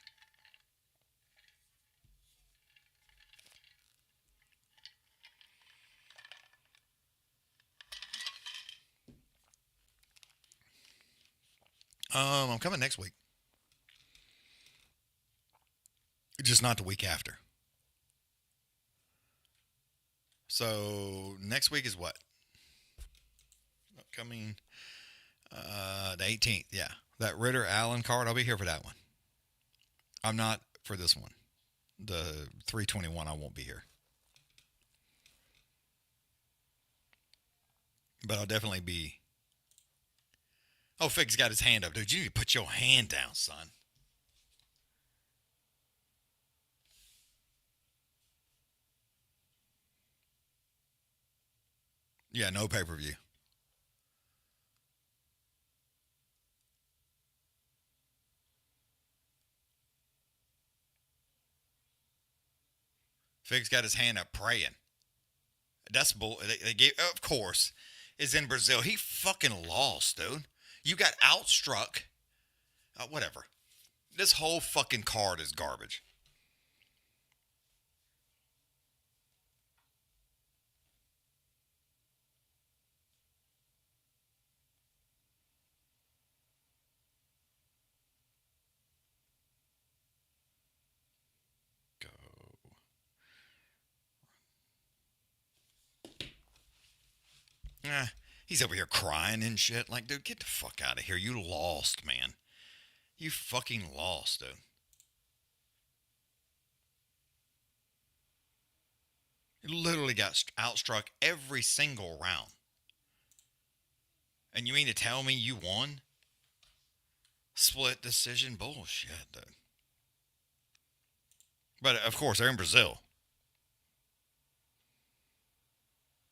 I'm coming next week. Just not the week after. So next week is what? Upcoming the 18th. Yeah. That Ritter Allen card, I'll be here for that one. I'm not for this one. The 321, I won't be here. But I'll definitely be. Oh, Fig's got his hand up. Dude, you need to put your hand down, son. Yeah, no pay-per-view. Fig's got his hand up praying. That's bull. They gave, of course, is in Brazil. He fucking lost, dude. You got outstruck. Whatever. This whole fucking card is garbage. Go. He's over here crying and shit. Like, dude, get the fuck out of here. You lost, man. You fucking lost, dude. You literally got outstruck every single round. And you mean to tell me you won? Split decision bullshit, dude. But of course, they're in Brazil.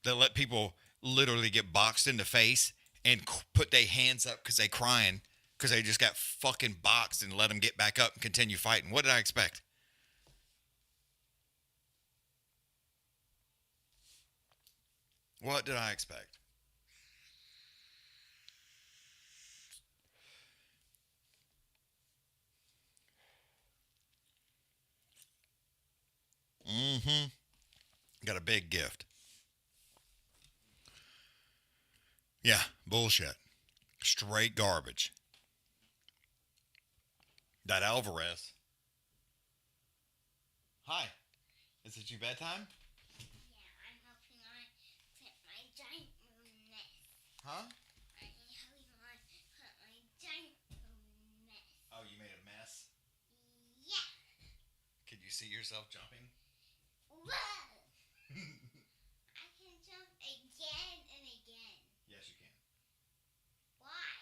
They let people literally get boxed in the face and put their hands up because they crying because they just got fucking boxed and let them get back up and continue fighting. What did I expect? What did I expect? Mm-hmm. Got a big gift. Yeah, bullshit. Straight garbage. That Alvarez. Hi. Is it your bedtime? Yeah, I'm helping on put my giant mess. Huh? I'm helping on put my giant mess. Oh, you made a mess? Yeah. Could you see yourself jumping? Whoa! I can jump again and again. Yes, you can. Why?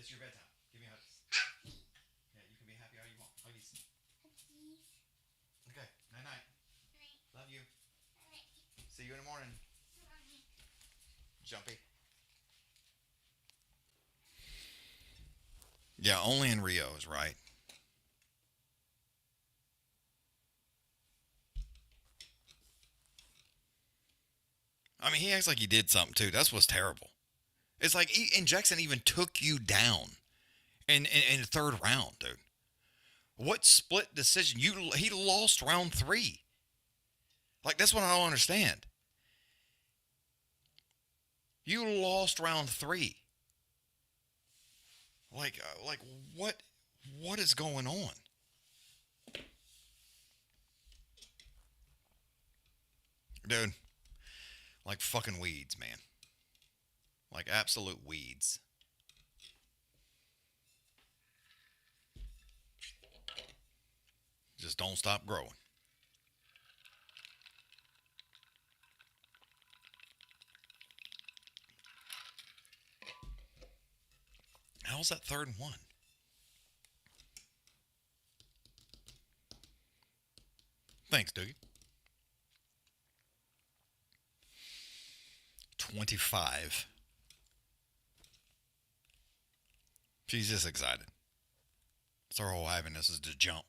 It's your bedtime. Give me hugs. Happy. Yeah, you can be happy all you want. Huggies. Huggies. Okay. Night night. Night. Love you. Night. See you in the morning. Morning. Jumpy. Yeah, only in Rio is right. I mean, he acts like he did something too. That's what's terrible. It's like, and Jackson even took you down in the third round, dude. What split decision? He lost round 3. Like, that's what I don't understand. You lost round 3. Like what is going on? Dude, like fucking weeds, man. Like absolute weeds. Just don't stop growing. How's that 3rd and 1? Thanks, Dougie. 25. She's just excited. It's her whole happiness is to jump.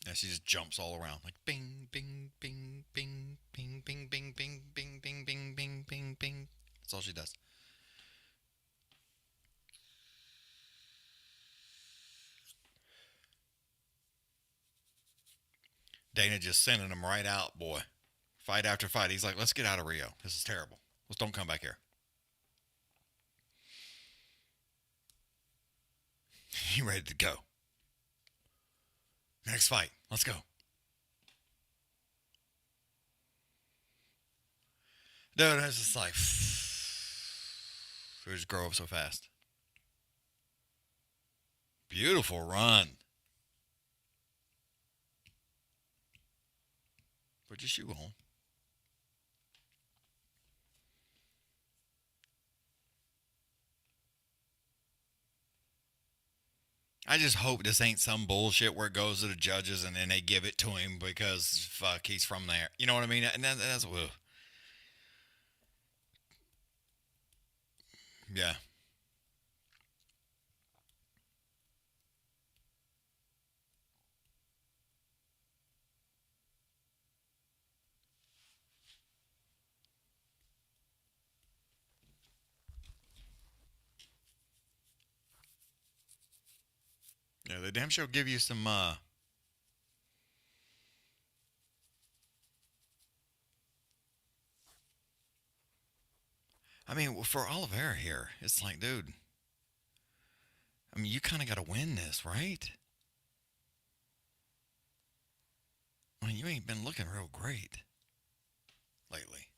Yeah, she just jumps all around like bing, bing, bing, bing, bing, bing, bing, bing, bing, bing, bing, bing, bing, bing. That's all she does. Dana just sending him right out, boy. Fight after fight. He's like, let's get out of Rio. This is terrible. Let's don't come back here. He ready to go. Next fight. Let's go. Dude, it's just like, we just grow up so fast. Beautiful run. Put your shoe on. I just hope this ain't some bullshit where it goes to the judges and then they give it to him because, fuck, he's from there. You know what I mean? And that's ugh. Yeah. Yeah, they damn sure give you some, I mean, for Oliveira here, it's like, dude, I mean, you kind of got to win this, right? I mean, you ain't been looking real great lately.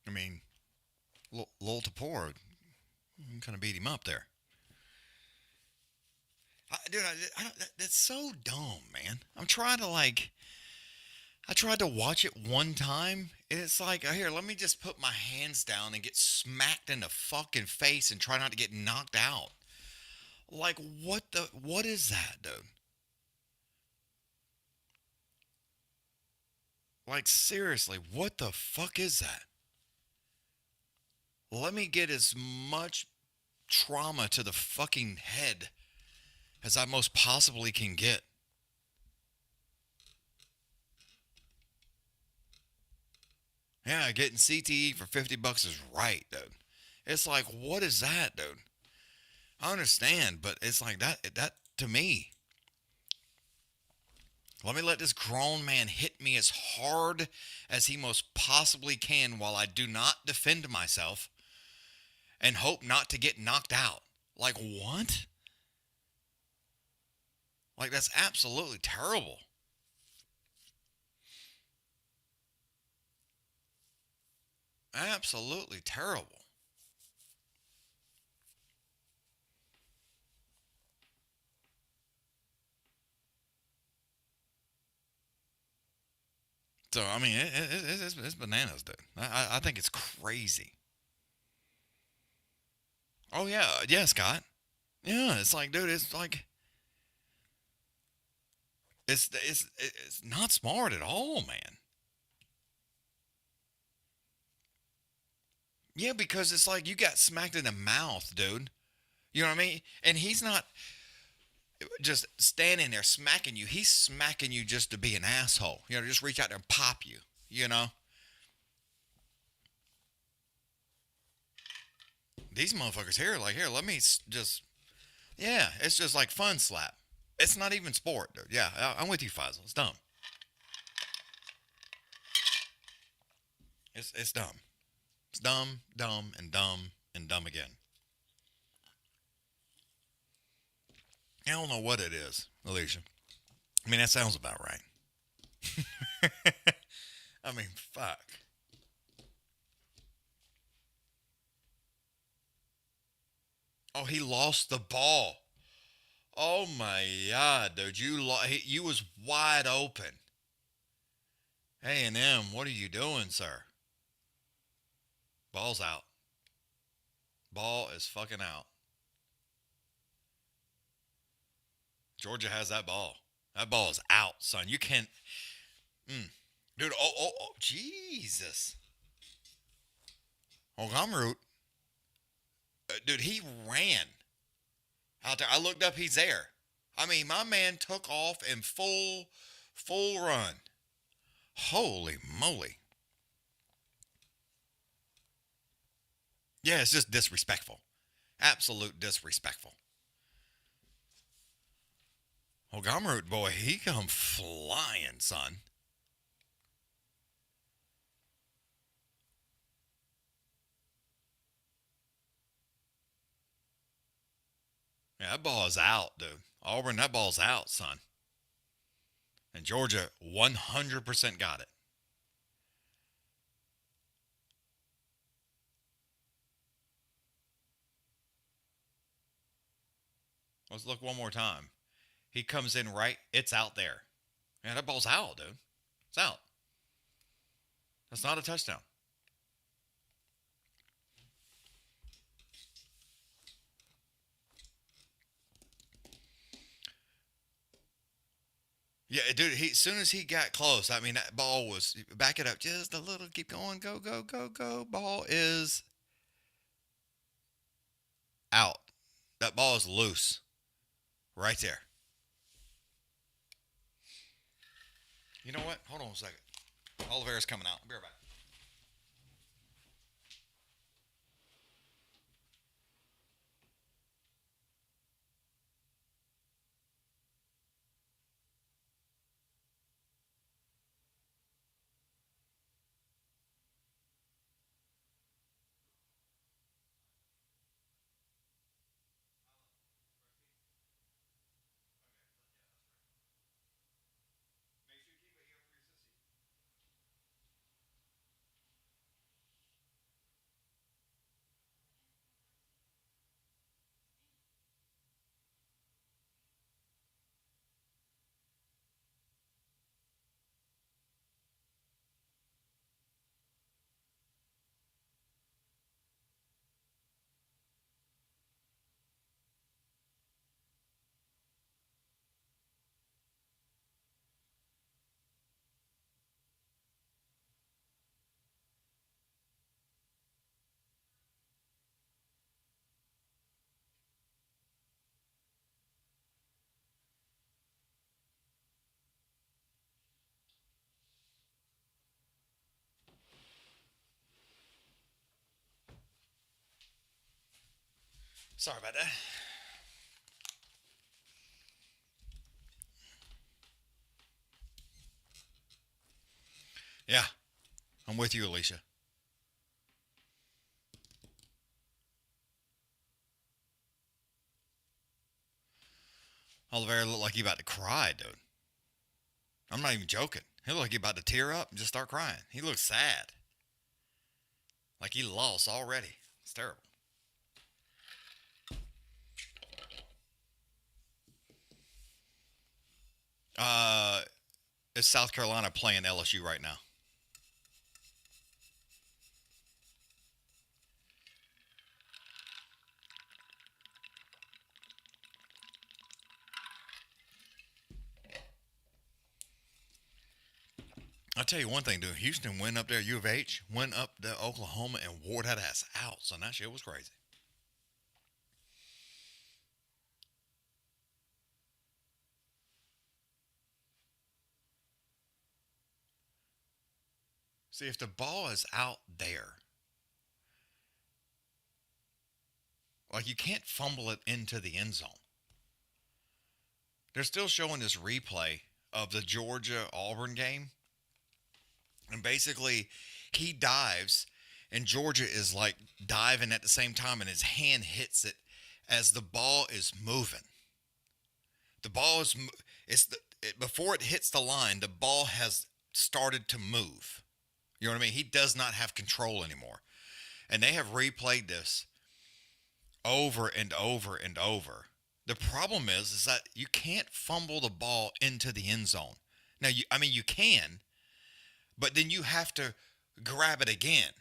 I mean, Lil Tapor kind of beat him up there. Dude, that's so dumb, man. I tried to watch it one time, and it's like, here, let me just put my hands down and get smacked in the fucking face and try not to get knocked out. Like, what is that, dude? Like, seriously, what the fuck is that? Let me get as much trauma to the fucking head as I most possibly can get. Yeah, getting CTE for $50 is right, dude. It's like, what is that, dude? I understand, but it's like that to me. Let me let this grown man hit me as hard as he most possibly can while I do not defend myself and hope not to get knocked out. Like, what? Like, that's absolutely terrible. Absolutely terrible. So, I mean, it's bananas, dude. I think it's crazy. Oh, yeah. Yeah, Scott. Yeah, it's like, dude, it's like, it's not smart at all, man. Yeah, because it's like you got smacked in the mouth, dude. You know what I mean? And he's not just standing there smacking you. He's smacking you just to be an asshole. You know, just reach out there and pop you. You know? These motherfuckers here, like, here, let me just, yeah, it's just like fun slap. It's not even sport, dude. Yeah, I'm with you, Faisal. It's dumb. It's dumb. It's dumb, dumb, and dumb, and dumb again. I don't know what it is, Alicia. I mean, that sounds about right. I mean, fuck. Oh, he lost the ball. Oh my God, dude, you was wide open. A&M, what are you doing, sir? Ball's out. Ball is fucking out. Georgia has that ball. That ball is out, son. You can't. Dude, oh, Jesus. Oh, Gamrot, dude, he ran out there. I looked up, he's there. I mean, my man took off in full run. Holy moly. Yeah, it's just disrespectful. Absolute disrespectful. Oh, Gamrot, boy, he come flying, son. Yeah, that ball is out, dude. Auburn, that ball's out, son. And Georgia 100% got it. Let's look one more time. He comes in right. It's out there. Yeah, that ball's out, dude. It's out. That's not a touchdown. Yeah, dude, as soon as he got close, I mean, that ball was, back it up just a little, keep going, go, go, go, go. Ball is out. That ball is loose. Right there. You know what? Hold on a second. Oliveira's coming out. I'll be right back. Sorry about that. Yeah, I'm with you, Alicia. Oliveira looked like he about to cry, dude. I'm not even joking. He looked like he about to tear up and just start crying. He looks sad. Like he lost already. It's terrible. Is South Carolina playing LSU right now? I'll tell you one thing, dude. Houston went up there, U of H, went up to Oklahoma and wore that ass out. So that shit was crazy. See, if the ball is out there, like you can't fumble it into the end zone. They're still showing this replay of the Georgia-Auburn game. And basically, he dives, and Georgia is like diving at the same time, and his hand hits it as the ball is moving. The ball is, before it hits the line, the ball has started to move. You know what I mean? He does not have control anymore. And they have replayed this over and over and over. The problem is that you can't fumble the ball into the end zone. Now, you can, but then you have to grab it again.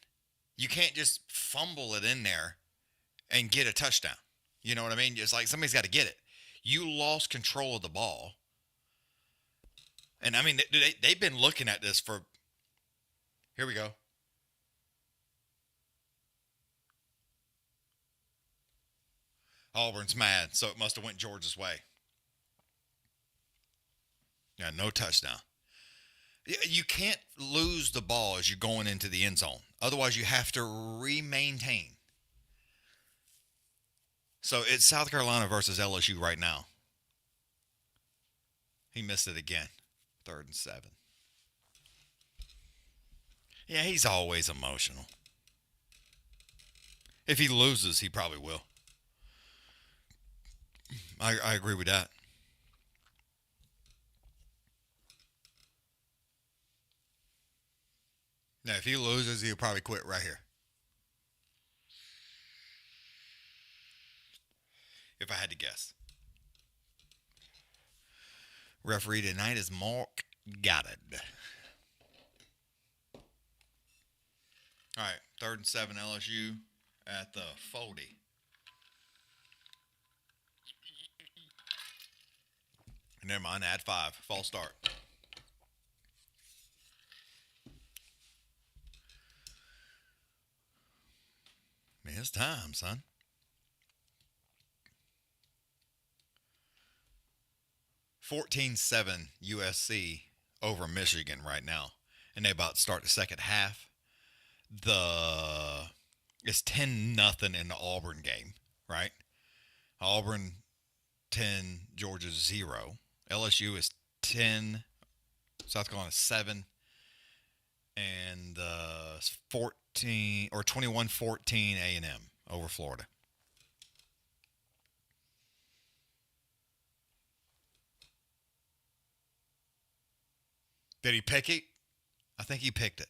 You can't just fumble it in there and get a touchdown. You know what I mean? It's like somebody's got to get it. You lost control of the ball. And, I mean, they've been looking at this for... Here we go. Auburn's mad, so it must have went Georgia's way. Yeah, no touchdown. You can't lose the ball as you're going into the end zone. Otherwise, you have to re-maintain. So it's South Carolina versus LSU right now. He missed it again. 3rd and 7. Yeah, he's always emotional. If he loses, he probably will. I agree with that. Now, if he loses, he'll probably quit right here. If I had to guess. Referee tonight is Mark Goddard. All right, 3rd and 7 LSU at the 40. Never mind, add 5. False start. Man, it's time, son. $14-7 USC over Michigan right now. And they about to start the second half. It's 10-0 in the Auburn game, right? Auburn 10, Georgia 0. LSU is 10, South Carolina 7, and 14 or 21-14 A&M over Florida. Did he pick it? I think he picked it.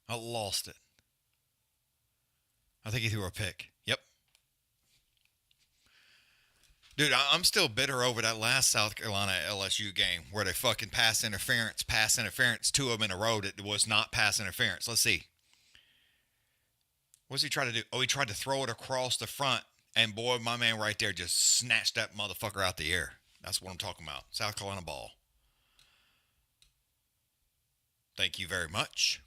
I lost it. I think he threw a pick. Yep. Dude, I'm still bitter over that last South Carolina LSU game where they fucking pass interference, 2 of them in a row that was not pass interference. Let's see. What's he trying to do? Oh, he tried to throw it across the front, and boy, my man right there just snatched that motherfucker out the air. That's what I'm talking about. South Carolina ball. Thank you very much.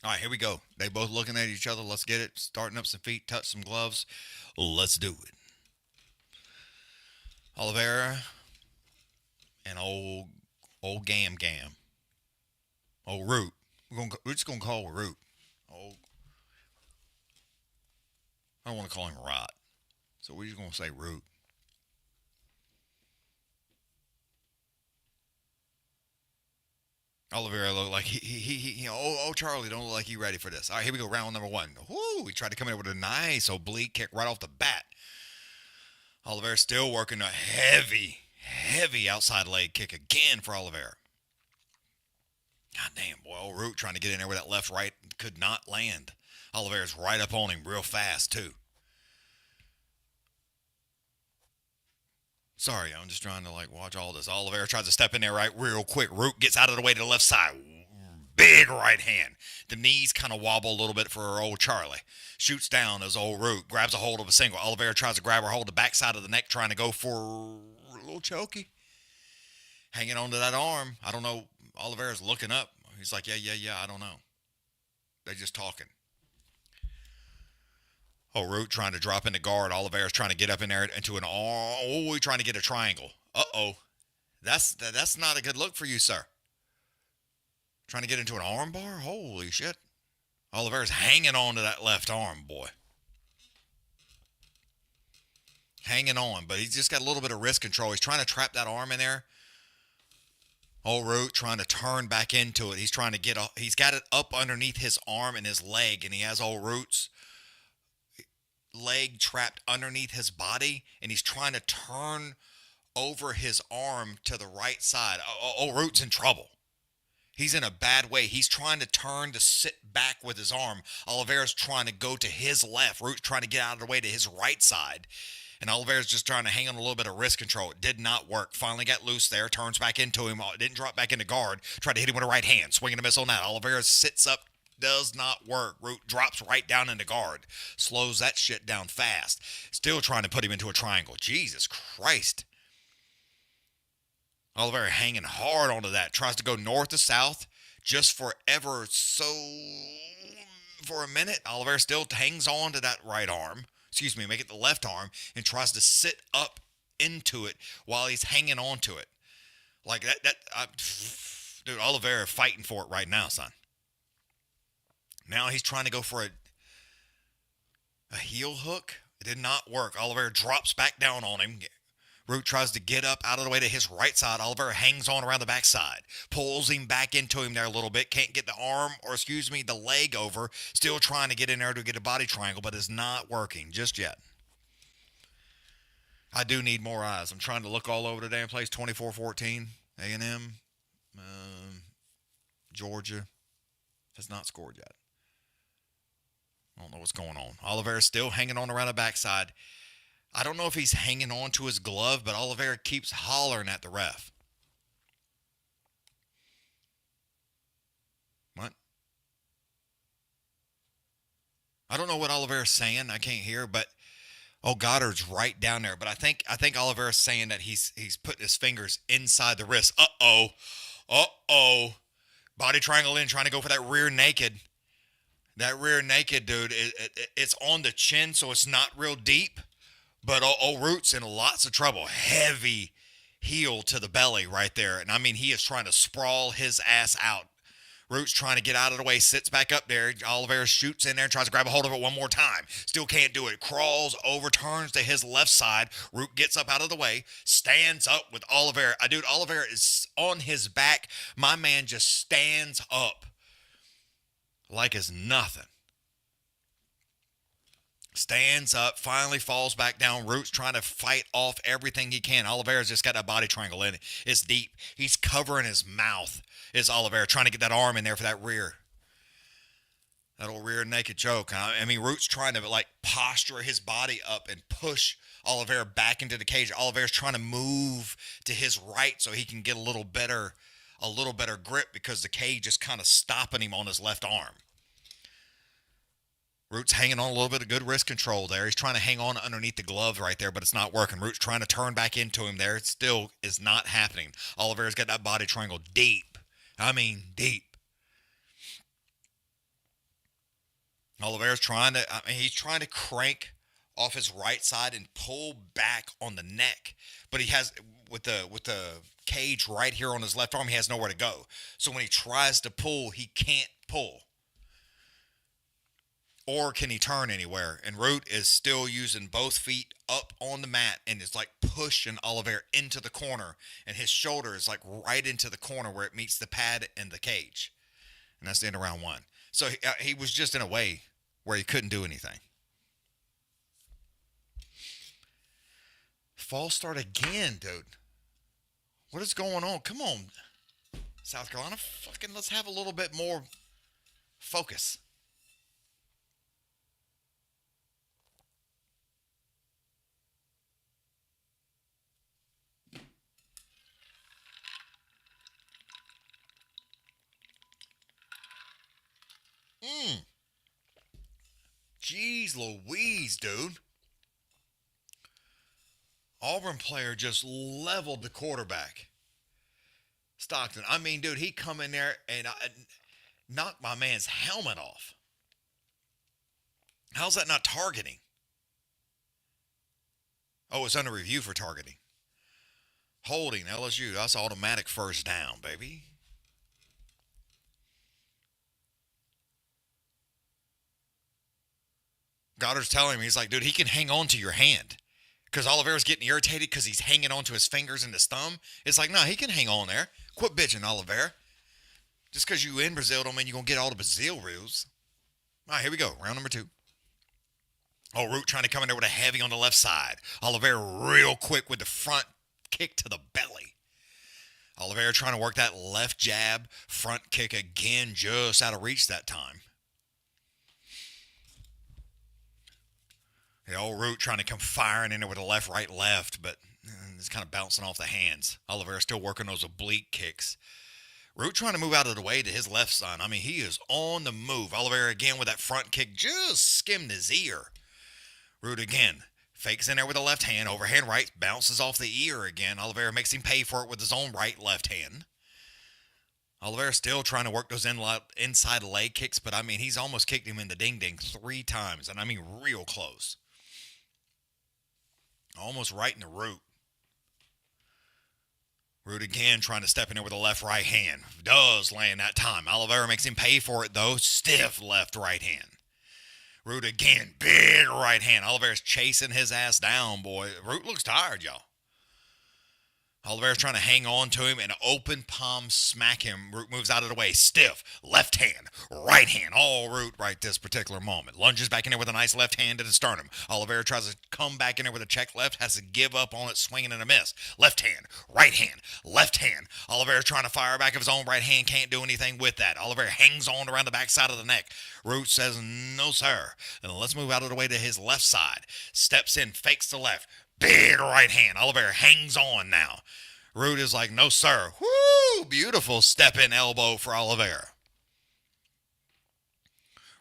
All right, here we go. They both looking at each other. Let's get it. Starting up some feet, touch some gloves. Let's do it. Oliveira and old Gam. Old Root. We're just gonna call him Root. I don't want to call him Rot. So we're just gonna say Root. Oliveira looked like oh Charlie don't look like he ready for this. All right, here we go, round number one. Whoo, he tried to come in with a nice oblique kick right off the bat. Oliveira still working a heavy outside leg kick again for Oliveira. God damn, boy, old Root trying to get in there with that left right could not land. Oliveira's right up on him real fast too. Sorry, I'm just trying to watch all this. Oliveira tries to step in there right real quick. Root gets out of the way to the left side. Big right hand. The knees kind of wobble a little bit for old Charlie. Shoots down as old Root. Grabs a hold of a single. Oliveira tries to grab her hold the backside of the neck, trying to go for a little chokey. Hanging onto that arm. I don't know. Oliveira's looking up. He's like, yeah, I don't know. They're just talking. Oh, Root trying to drop into guard. Oliveira's trying to get up in there into an arm. Oh, he's trying to get a triangle. Uh-oh. That's not a good look for you, sir. Trying to get into an arm bar? Holy shit. Oliveira's hanging on to that left arm, boy. Hanging on, but he's just got a little bit of wrist control. He's trying to trap that arm in there. Old Root trying to turn back into it. He's trying to he's got it up underneath his arm and his leg, and he has old Root's leg trapped underneath his body, and he's trying to turn over his arm to the right side. Old Root's in trouble. He's in a bad way. He's trying to turn to sit back with his arm. Oliveira's trying to go to his left. Root's trying to get out of the way to his right side. And Oliveira's just trying to hang on a little bit of wrist control. It did not work. Finally got loose there. Turns back into him. Didn't drop back into guard. Tried to hit him with a right hand. Swinging a miss on that. Oliveira sits up. Does not work. Root drops right down into guard. Slows that shit down fast. Still trying to put him into a triangle. Jesus Christ. Oliveira hanging hard onto that. Tries to go north to south just for a minute. Oliveira still hangs on to that right arm. Make it the left arm and tries to sit up into it while he's hanging on to it. Like that. Dude, Oliveira fighting for it right now, son. Now he's trying to go for a heel hook. It did not work. Oliveira drops back down on him. Root tries to get up out of the way to his right side. Oliveira hangs on around the backside. Pulls him back into him there a little bit. Can't get the leg over. Still trying to get in there to get a body triangle, but it's not working just yet. I do need more eyes. I'm trying to look all over the damn place. 24-14. A&M. Georgia has not scored yet. I don't know what's going on. Oliveira's still hanging on around the backside. I don't know if he's hanging on to his glove, but Oliveira keeps hollering at the ref. What? I don't know what Oliveira's saying. I can't hear, but Goddard's right down there. But I think Oliveira's saying that he's putting his fingers inside the wrist. Uh-oh. Body triangle in, trying to go for that rear naked. That rear naked, dude, it's on the chin, so it's not real deep. But old Root's in lots of trouble. Heavy heel to the belly right there. And I mean, he is trying to sprawl his ass out. Root's trying to get out of the way, sits back up there. Oliveira shoots in there and tries to grab a hold of it one more time. Still can't do it. Crawls, overturns to his left side. Root gets up out of the way, stands up with Oliveira. Dude, Oliveira is on his back. My man just stands up like it's nothing. Stands up, finally falls back down. Root's trying to fight off everything he can. Oliveira's just got that body triangle in it. It's deep. He's covering his mouth. It's Oliveira trying to get that arm in there for that rear. That old rear naked choke. I mean, Root's trying to posture his body up and push Oliveira back into the cage. Oliveira's trying to move to his right so he can get a little better grip because the cage is kind of stopping him on his left arm. Root's hanging on a little bit of good wrist control there. He's trying to hang on underneath the glove right there, but it's not working. Root's trying to turn back into him there. It still is not happening. Oliveira's got that body triangle deep. I mean, deep. Oliveira's he's trying to crank off his right side and pull back on the neck, but he has, with the cage right here on his left arm, he has nowhere to go. So when he tries to pull, he can't pull. or can he turn anywhere? And Root is still using both feet up on the mat and is like pushing Oliveira into the corner. And his shoulder is like right into the corner where it meets the pad and the cage. And that's the end of round 1. So he was just in a way where he couldn't do anything. False start again, dude. What is going on? Come on, South Carolina. Fucking let's have a little bit more focus. Jeez Louise, dude. Auburn player just leveled the quarterback. Stockton. I mean, dude, he come in there and knocked my man's helmet off. How's that not targeting? Oh, it's under review for targeting. Holding, LSU. That's automatic first down, baby. Goddard's telling him, he's like, dude, he can hang on to your hand. Because Oliveira's getting irritated because he's hanging on to his fingers and his thumb. It's like, no, he can hang on there. Quit bitching, Oliveira. Just because you in Brazil don't mean you're going to get all the Brazil rules. All right, here we go. Round number 2. Oh, Root trying to come in there with a heavy on the left side. Oliveira real quick with the front kick to the belly. Oliveira trying to work that left jab, front kick again, just out of reach that time. The old Root trying to come firing in there with a left, right, left, but it's kind of bouncing off the hands. Oliveira still working those oblique kicks. Root trying to move out of the way to his left side. I mean, he is on the move. Oliveira again with that front kick, just skimmed his ear. Root again, fakes in there with a left hand, overhand right, bounces off the ear again. Oliveira makes him pay for it with his own right, left hand. Oliveira still trying to work those inside leg kicks, but I mean, he's almost kicked him in the ding-ding 3 times, and I mean real close. Almost right in the Root. Root again trying to step in there with a left right hand. Does land that time. Oliveira makes him pay for it though. Stiff left right hand. Root again. Big right hand. Oliveira's chasing his ass down, boy. Root looks tired, y'all. Oliveira's trying to hang on to him and open palm smack him. Root moves out of the way. Stiff. Left hand. Right hand. All Root right this particular moment. Lunges back in there with a nice left hand to the sternum. Oliveira tries to come back in there with a check left. Has to give up on it, swinging and a miss. Left hand. Right hand. Left hand. Oliveira trying to fire back of his own right hand. Can't do anything with that. Oliveira hangs on around the backside of the neck. Root says, no, sir. And let's move out of the way to his left side. Steps in. Fakes the left. Big right hand. Oliveira hangs on now. Root is like, no, sir. Woo! Beautiful step-in elbow for Oliveira.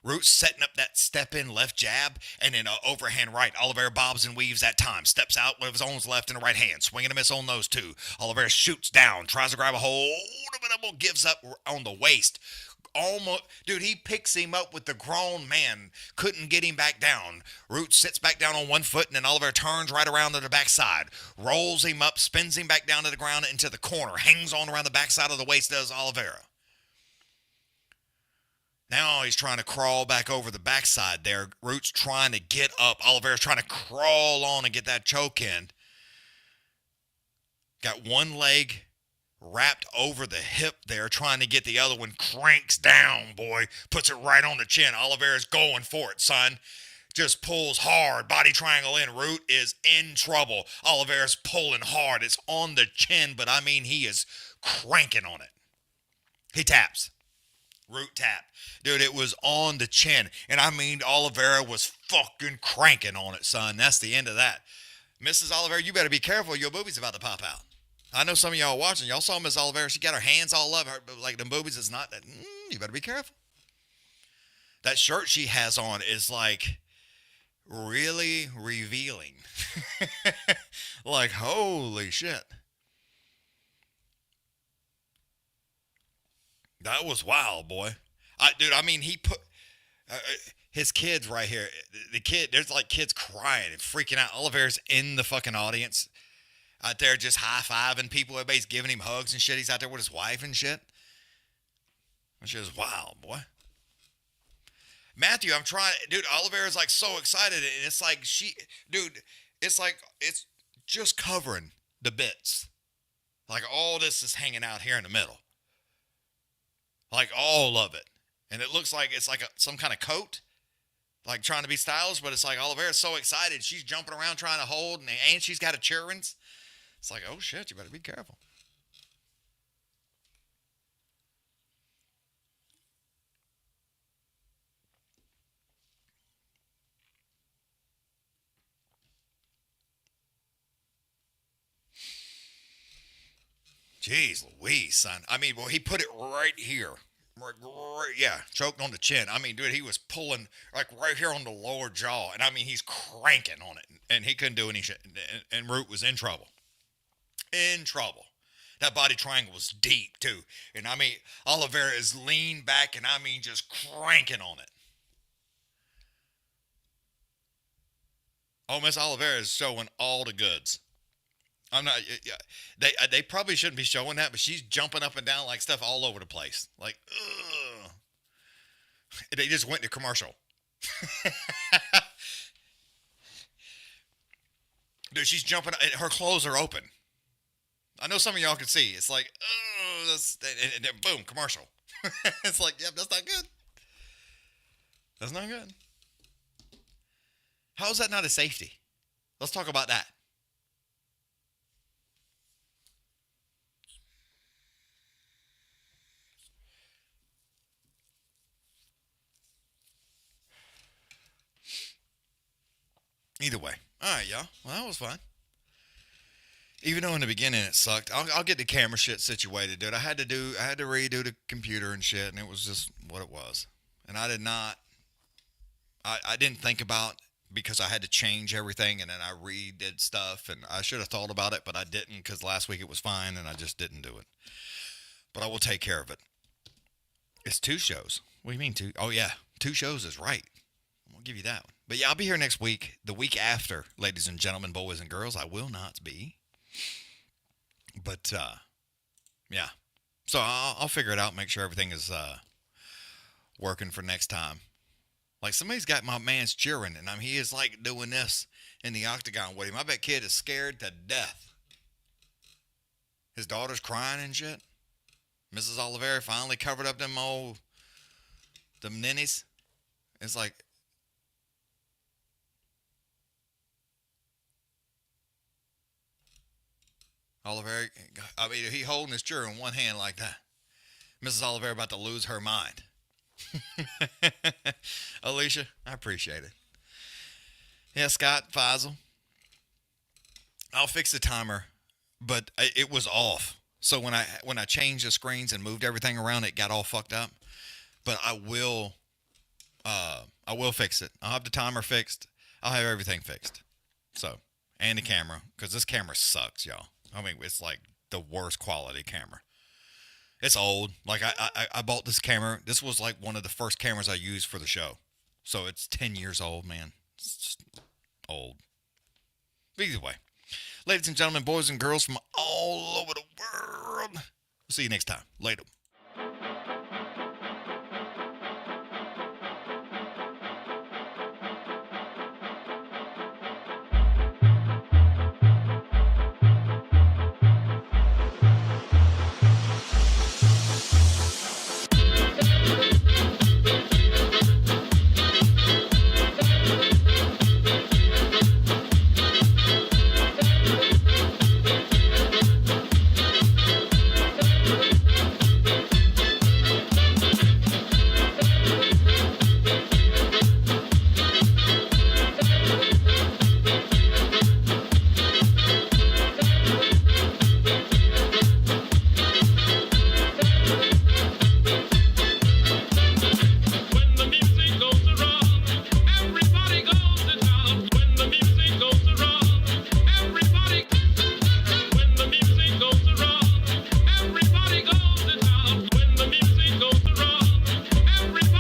Root setting up that step-in left jab and then an overhand right. Oliveira bobs and weaves that time. Steps out with his own left and right hand. Swinging a miss on those two. Oliveira shoots down. Tries to grab a hold of it. Gives up on the waist. Almost, dude, he picks him up with the grown man. Couldn't get him back down. Root sits back down on one foot, and then Oliveira turns right around to the backside. Rolls him up, spins him back down to the ground into the corner. Hangs on around the backside of the waist, does Oliveira. Now he's trying to crawl back over the backside there. Root's trying to get up. Oliveira's trying to crawl on and get that choke in. Got one leg wrapped over the hip there, trying to get the other one. Cranks down, boy. Puts it right on the chin. Oliveira's going for it, son. Just pulls hard. Body triangle in. Root is in trouble. Oliveira's pulling hard. It's on the chin, but I mean, he is cranking on it. He taps. Root tap. Dude, it was on the chin. And I mean, Oliveira was fucking cranking on it, son. That's the end of that. Mrs. Oliveira, you better be careful. Your booby's about to pop out. I know some of y'all watching. Y'all saw Miss Oliveira. She got her hands all up. Her, like them boobies is not that. You better be careful. That shirt she has on is like really revealing. Like, holy shit. That was wild, boy. Dude, I mean, he put his kids right here. The kid, there's like kids crying and freaking out. Oliveira's in the fucking audience. Out there just high-fiving people. Everybody's giving him hugs and shit. He's out there with his wife and shit. That shit is wild, boy. Matthew, I'm trying, dude. Oliveira's like so excited, and it's like dude, it's like it's just covering the bits. Like all this is hanging out here in the middle, like all of it, and it looks like it's like some kind of coat, like trying to be stylish, but it's like Oliveira's so excited, she's jumping around trying to hold, and she's got a cheerings. It's like, oh shit, you better be careful. Jeez Louise, son. I mean, well, he put it right here. Yeah, choked on the chin. I mean, dude, he was pulling like right here on the lower jaw. And I mean, he's cranking on it. And he couldn't do any shit. And Root was in trouble. In trouble. That body triangle was deep, too. And I mean, Oliveira is leaned back and I mean, just cranking on it. Oh, Miss Oliveira is showing all the goods. I'm not. Yeah, they probably shouldn't be showing that, but she's jumping up and down like stuff all over the place. Like, ugh. They just went to commercial. Dude, she's jumping. Her clothes are open. I know some of y'all can see. It's like, oh, and then boom, commercial. It's like, yep, that's not good. That's not good. How is that not a safety? Let's talk about that. Either way. All right, y'all. Well, that was fun. Even though in the beginning it sucked, I'll get the camera shit situated, dude. I had to redo the computer and shit, and it was just what it was. And I did not, I didn't think about because I had to change everything, and then I redid stuff, and I should have thought about it, but I didn't because last week it was fine, and I just didn't do it. But I will take care of it. It's 2 shows. What do you mean 2? Oh yeah, 2 shows is right. I'll give you that one. But yeah, I'll be here next week. The week after, ladies and gentlemen, boys and girls, I will not be. But, yeah. So I'll figure it out, make sure everything is working for next time. Like, somebody's got my man's cheering, and he is, like, doing this in the octagon with him. I bet kid is scared to death. His daughter's crying and shit. Mrs. Oliveira finally covered up them ninnies. It's like... Oliveira, I mean, he holding his chair in one hand like that. Mrs. Oliveira about to lose her mind. Alicia, I appreciate it. Yeah, Scott, Faisal. I'll fix the timer, but it was off. So when I changed the screens and moved everything around, it got all fucked up. But I will fix it. I'll have the timer fixed. I'll have everything fixed. So, and the camera, because this camera sucks, y'all. I mean, it's like the worst quality camera. It's old. Like, I bought this camera. This was like one of the first cameras I used for the show. So it's 10 years old, man. It's just old. But either way, ladies and gentlemen, boys and girls from all over the world, we'll see you next time. Later.